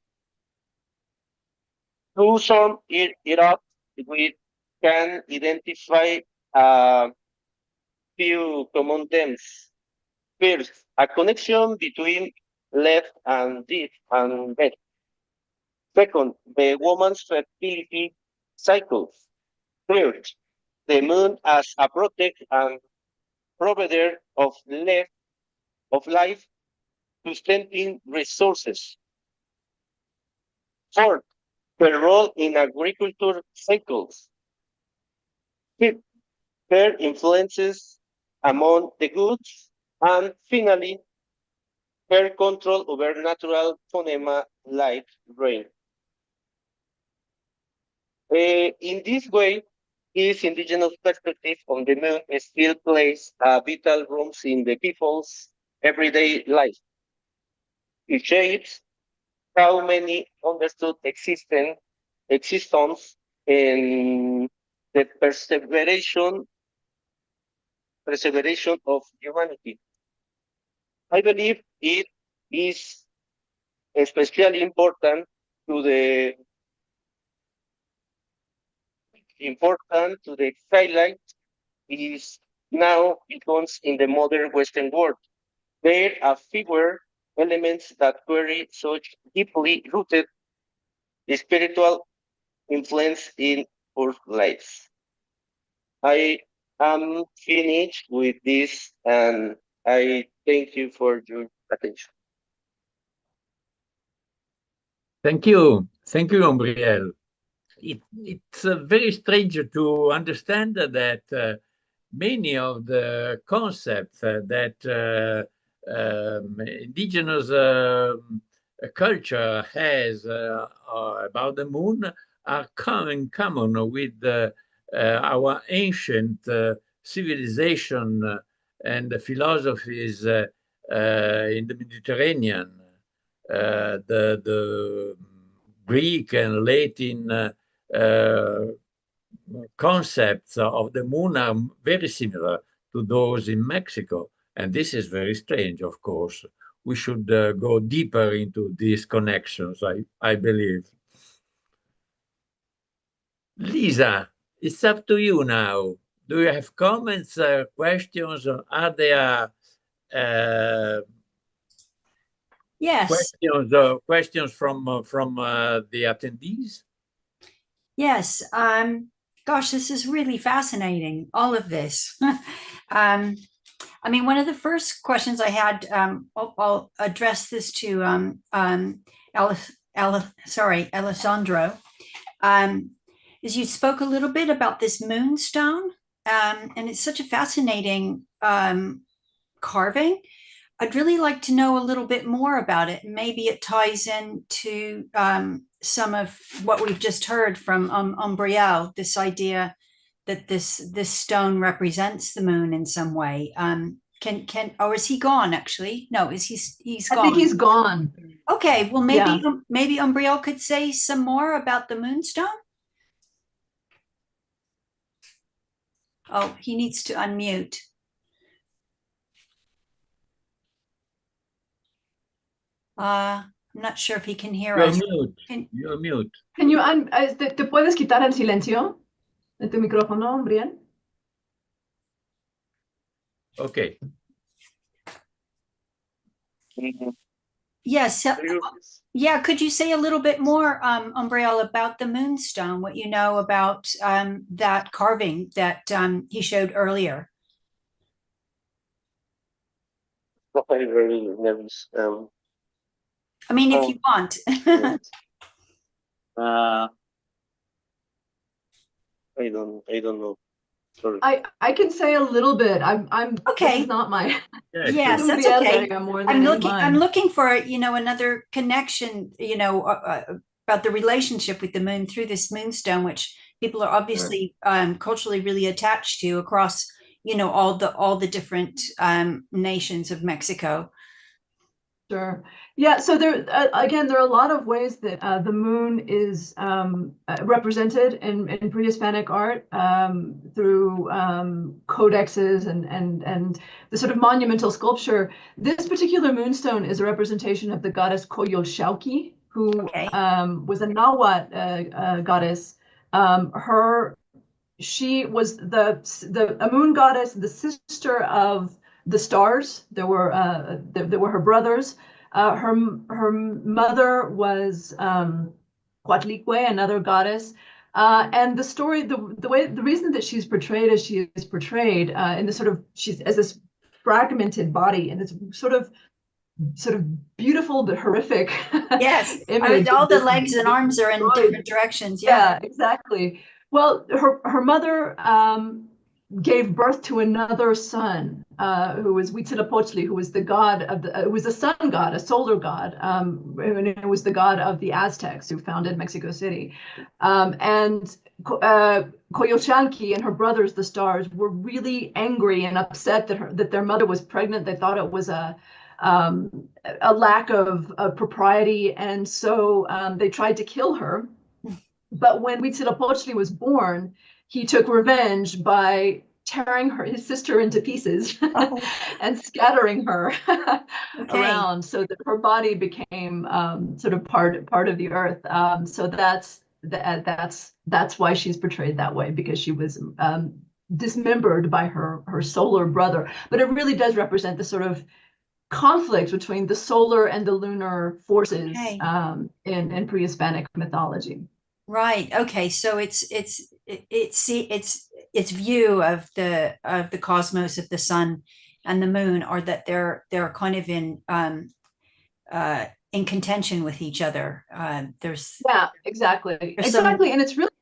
To sum it up, we can identify a few common themes. First, a connection between left and deep and death. Second, the woman's fertility cycle. Third, the moon as a protect and provider of life, sustaining resources. Fourth, her role in agriculture cycles. Fifth, her influences among the goods. And finally, her control over natural phenomena like rain. In this way, his indigenous perspective on the moon still plays vital roles in the people's everyday life. It shapes how many understood existence and the perseveration of humanity. I believe it is especially important to the highlight is now becomes in the modern Western world. There are fewer elements that carry such deeply rooted spiritual influence in our lives. I am finished with this and I thank you for your attention. Thank you. Thank you, Umbriel. It's very strange to understand that many of the concepts that indigenous culture has about the moon are in common with our ancient civilization and the philosophies in the Mediterranean. The Greek and Latin concepts of the moon are very similar to those in Mexico. And this is very strange, of course. We should go deeper into these connections, I believe. Lisa, it's up to you now. Do you have comments, questions? Are there Yes. questions from the attendees? Yes. Gosh, this is really fascinating, all of this. I mean, one of the first questions I had, I'll address this to Alessandro. is you spoke a little bit about this moonstone, and it's such a fascinating carving. I'd really like to know a little bit more about it. Maybe it ties into some of what we've just heard from Umbriel, this idea that this stone represents the moon in some way. Or is he gone actually? No, he's gone? I think he's gone. Okay, well maybe Umbriel could say some more about the moonstone. Oh, he needs to unmute. I'm not sure if he can hear You're us. mute. You're mute. Can you te puedes quitar el silencio de tu micrófono, Brian? Okay. Yes. Yeah. Could you say a little bit more, Umbriel, about the moonstone? What you know about that carving that he showed earlier? I'm very nervous. I mean, if you want. I don't know. Sorry. I can say a little bit. I'm Okay. This is not my. Yes, Somebody that's else okay. area more than I'm looking. mine. I'm looking for another connection. About the relationship with the moon through this moonstone, which people are obviously culturally really attached to across all the different nations of Mexico. Sure. Yeah. So there again, there are a lot of ways that the moon is represented in pre-Hispanic art through codexes and the sort of monumental sculpture. This particular moonstone is a representation of the goddess Coyolxauhqui, who was a Nahuatl goddess. She was a moon goddess, the sister of the stars. There were her brothers. Her mother was Coatlicue, another goddess. And the story, the reason that she's portrayed as she is portrayed in this sort of, she's as this fragmented body and this sort of beautiful but horrific. Yes, image. all the legs and arms are in different directions. Yeah, exactly. Well, her mother gave birth to another son, who was Huitzilopochtli, who was the god of who was a sun god, a solar god, and it was the god of the Aztecs who founded Mexico City. And Coyolxauhqui and her brothers, the stars, were really angry and upset that their mother was pregnant. They thought it was a lack of propriety, and so they tried to kill her. But when Huitzilopochtli was born, he took revenge by tearing his sister into pieces and scattering her around, so that her body became sort of part of the earth. So that's why she's portrayed that way, because she was dismembered by her solar brother. But it really does represent the sort of conflict between the solar and the lunar forces in pre-Hispanic mythology. Right. Okay. So it's view of the cosmos, of the sun and the moon, or that they're kind of in contention with each other. Exactly. And it's really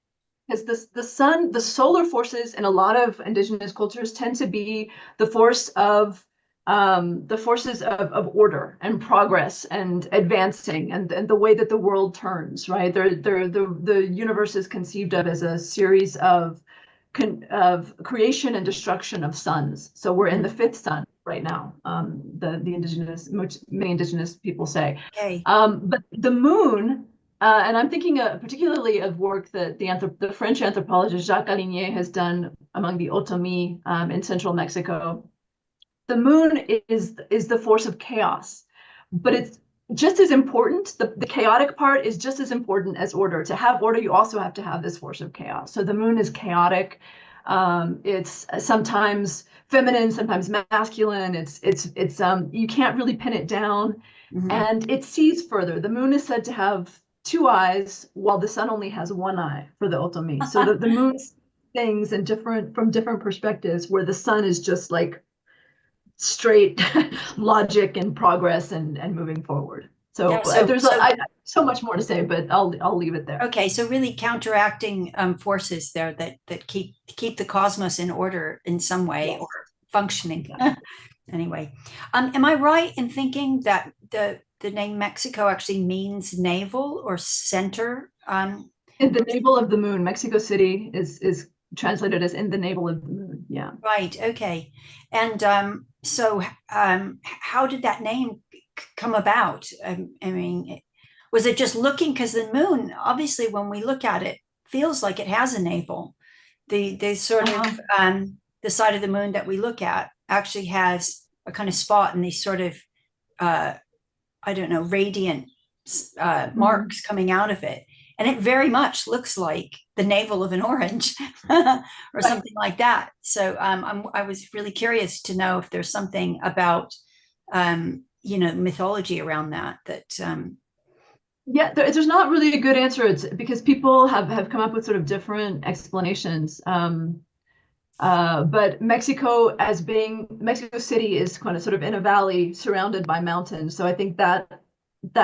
because the sun, the solar forces in a lot of indigenous cultures tend to be the forces of order and progress and advancing and the way that the world turns, right? The universe is conceived of as a series of creation and destruction of suns. So we're in the fifth sun right now. Many indigenous people say. But the moon, and I'm thinking particularly of work that the French anthropologist Jacques Aligné has done among the Otomi in central Mexico. The moon is the force of chaos, but it's just as important. The chaotic part is just as important as order. To have order, you also have to have this force of chaos. So the moon is chaotic. It's sometimes feminine, sometimes masculine. It's you can't really pin it down, and it sees further. The moon is said to have two eyes, while the sun only has one eye for the Otomi. So the moon sees things from different perspectives, where the sun is just like straight logic and progress and moving forward. So Yeah, there's so much more to say, but I'll leave it there. Okay, so really counteracting forces there that keep the cosmos in order in some way, Yes. or functioning. Anyway, am I right in thinking that the name Mexico actually means navel or center? In the navel of the moon, Mexico City is translated as in the navel of the moon. Yeah. Right. Okay. And so how did that name come about? I mean, was it just looking, because the moon, obviously, when we look at it, feels like it has a navel. The sort of the side of the moon that we look at actually has a kind of spot and these sort of I don't know, radiant marks coming out of it. And it very much looks like the navel of an orange or something like that. So I was really curious to know if there's something about, mythology around that. Yeah, there's not really a good answer. It's because people have come up with sort of different explanations. But Mexico City is kind of sort of in a valley surrounded by mountains. So I think that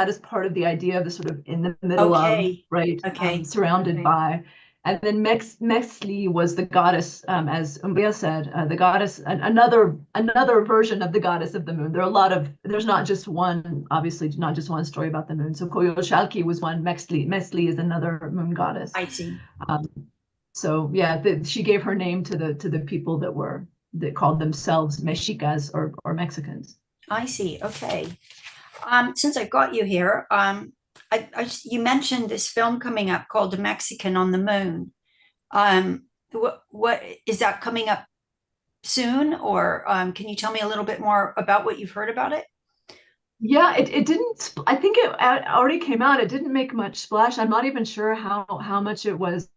is part of the idea of the sort of in the middle of, right? Okay. Surrounded by. And then Mextli was the goddess, as Umbria said, the goddess, another version of the goddess of the moon. There's not just one, obviously not just one story about the moon. So Coyolxauhqui was one, Mextli is another moon goddess. I see. So yeah, she gave her name to the people that called themselves Mexicas or Mexicans. I see. Okay. Since I've got you here, you mentioned this film coming up called The Mexican on the Moon. What is that coming up soon, or can you tell me a little bit more about what you've heard about it? Yeah, it didn't. I think it already came out. It didn't make much splash. I'm not even sure how much it was.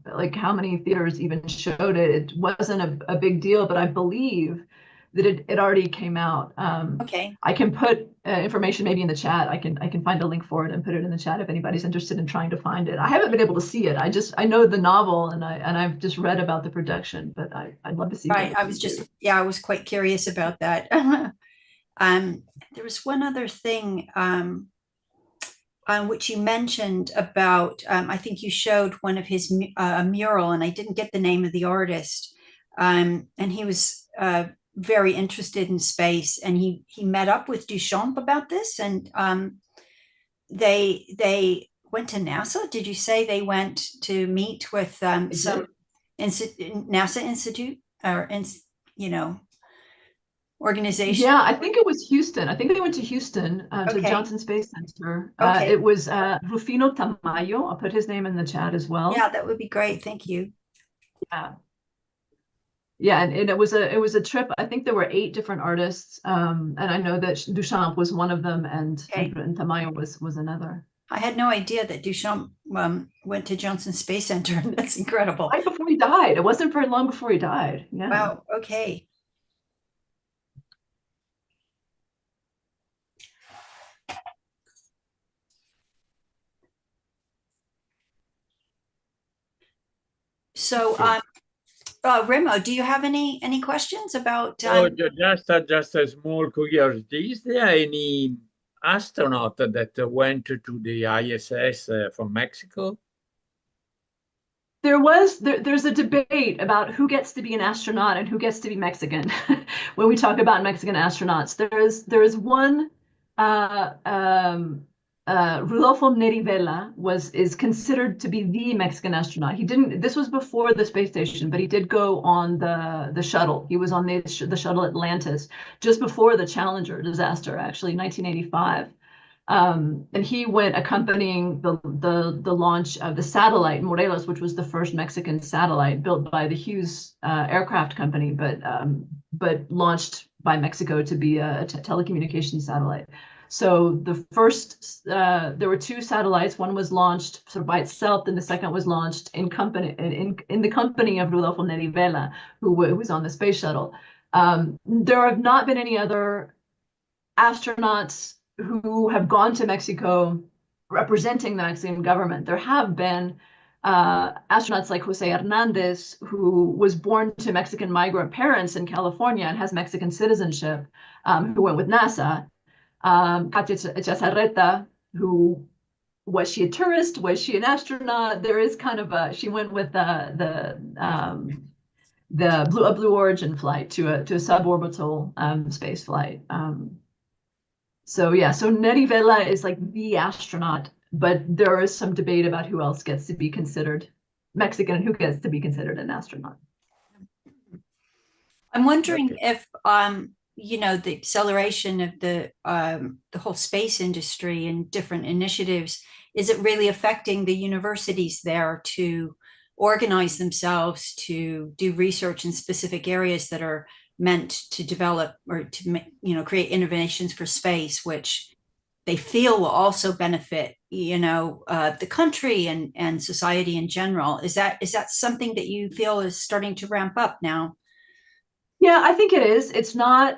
Like how many theaters even showed it. It wasn't a big deal, but I believe that it already came out. Okay. I can put information maybe in the chat. I can find a link for it and put it in the chat if anybody's interested in trying to find it. I haven't been able to see it. I know the novel and I've just read about the production, but I'd love to see it. Right. I was quite curious about that. There was one other thing which you mentioned about, I think you showed one of his mural, and I didn't get the name of the artist. And he was very interested in space, and he met up with Duchamp about this, and they went to NASA. Did you say they went to meet with some NASA institute or organization? Yeah, I think it was Houston. I think they went to Houston to Johnson Space Center. It was Rufino Tamayo. I'll put his name in the chat as well. Yeah, that would be great. Thank you. Yeah, and it was a trip. I think there were 8 different artists, and I know that Duchamp was one of them, and Tamayo was another. I had no idea that Duchamp went to Johnson Space Center. That's incredible. Right before he died. It wasn't very long before he died. Yeah. Wow. Okay. So, Remo, do you have any questions about? Just a small curiosity. Is there any astronaut that went to the ISS from Mexico? There's a debate about who gets to be an astronaut and who gets to be Mexican when we talk about Mexican astronauts. There is one. Rodolfo Neri Vela is considered to be the Mexican astronaut. This was before the space station, but he did go on the shuttle. He was on the shuttle Atlantis just before the Challenger disaster, actually, 1985. And he went accompanying the launch of the satellite Morelos, which was the first Mexican satellite built by the Hughes aircraft company, but launched by Mexico to be a telecommunications satellite. So the first, there were 2 satellites. One was launched sort of by itself, and the second was launched in the company of Rodolfo Neri Vela, who was on the space shuttle. There have not been any other astronauts who have gone to Mexico representing the Mexican government. There have been astronauts like Jose Hernandez, who was born to Mexican migrant parents in California and has Mexican citizenship, who went with NASA. Katia Chazarreta, who was she a tourist? Was she an astronaut? There is kind of she went with a Blue Origin flight to a suborbital space flight. So yeah, so Neri Vela is like the astronaut, but there is some debate about who else gets to be considered Mexican and who gets to be considered an astronaut. I'm wondering if you know, the acceleration of the whole space industry and different initiatives, is it really affecting the universities there to organize themselves to do research in specific areas that are meant to develop or to, you know, create innovations for space, which they feel will also benefit, you know, the country and society in general? Is that something that you feel is starting to ramp up now? Yeah, I think it is. It's not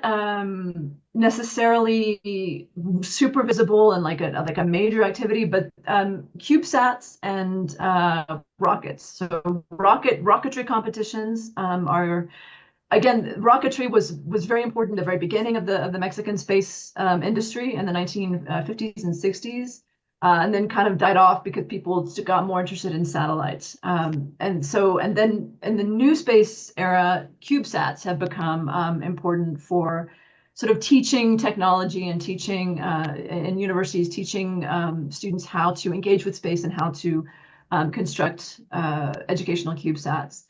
necessarily super visible and like a major activity, but CubeSats and rockets. So rocketry competitions are, again, rocketry was very important at the very beginning of the Mexican space industry in the 1950s and 60s. And then kind of died off because people got more interested in satellites. And then in the new space era, CubeSats have become important for sort of teaching technology and teaching in universities, teaching students how to engage with space and how to construct educational CubeSats.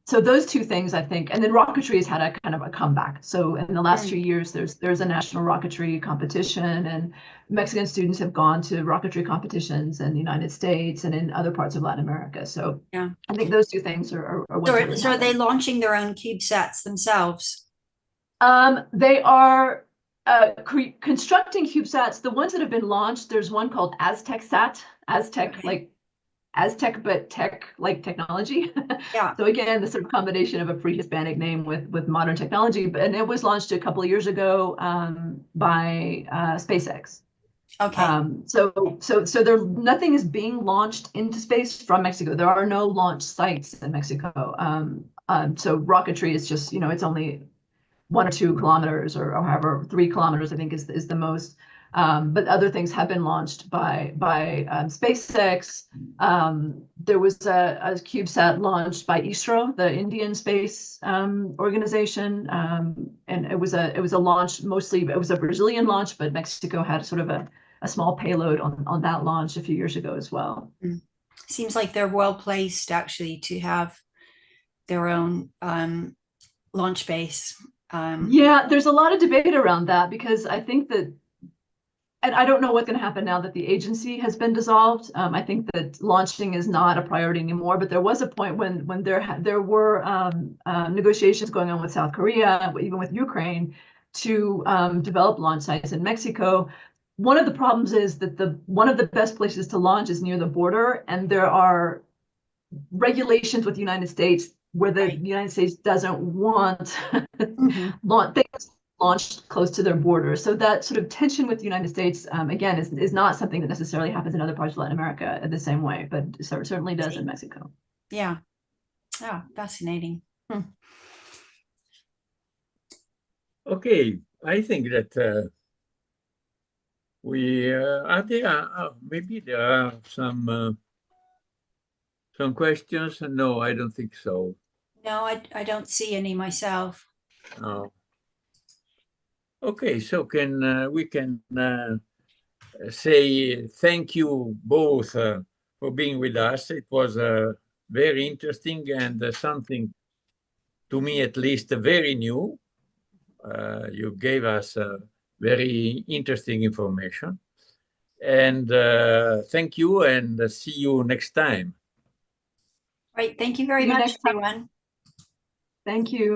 So those two things, I think, and then rocketry has had a kind of a comeback. So in the last few years, there's a national rocketry competition, and Mexican students have gone to rocketry competitions in the United States and in other parts of Latin America. So yeah, I think those two things are what's So are they launching their own CubeSats themselves? They are constructing CubeSats. The ones that have been launched, there's one called AztecSat, Aztec, like Aztec, but tech, like technology. Yeah. So again, the sort of combination of a pre-Hispanic name with modern technology. And it was launched a couple of years ago by SpaceX. Okay. So there nothing is being launched into space from Mexico. There are no launch sites in Mexico. So rocketry is just, you know, it's only 1 or 2 kilometers or however 3 kilometers, I think is the most. But other things have been launched by SpaceX. There was a CubeSat launched by ISRO, the Indian Space Organization, and it was a launch. Mostly it was a Brazilian launch, but Mexico had sort of a small payload on that launch a few years ago as well. Seems like they're well placed actually to have their own launch base. Yeah, there's a lot of debate around that because I think that. And I don't know what's going to happen now that the agency has been dissolved. I think that launching is not a priority anymore, but there was a point when there were negotiations going on with South Korea, even with Ukraine, to develop launch sites in Mexico. One of the problems is that one of the best places to launch is near the border, and there are regulations with the United States where the United States doesn't want things launched close to their border. So that sort of tension with the United States, again, is not something that necessarily happens in other parts of Latin America in the same way, but certainly does in Mexico. Yeah. Oh, fascinating. Okay, I think that maybe there are some questions. No, I don't think so. No, I don't see any myself. No. Okay, so we can say thank you both for being with us. It was very interesting and something, to me at least, very new. You gave us very interesting information. And thank you, and see you next time. Right. Thank you very much, everyone. Thank you.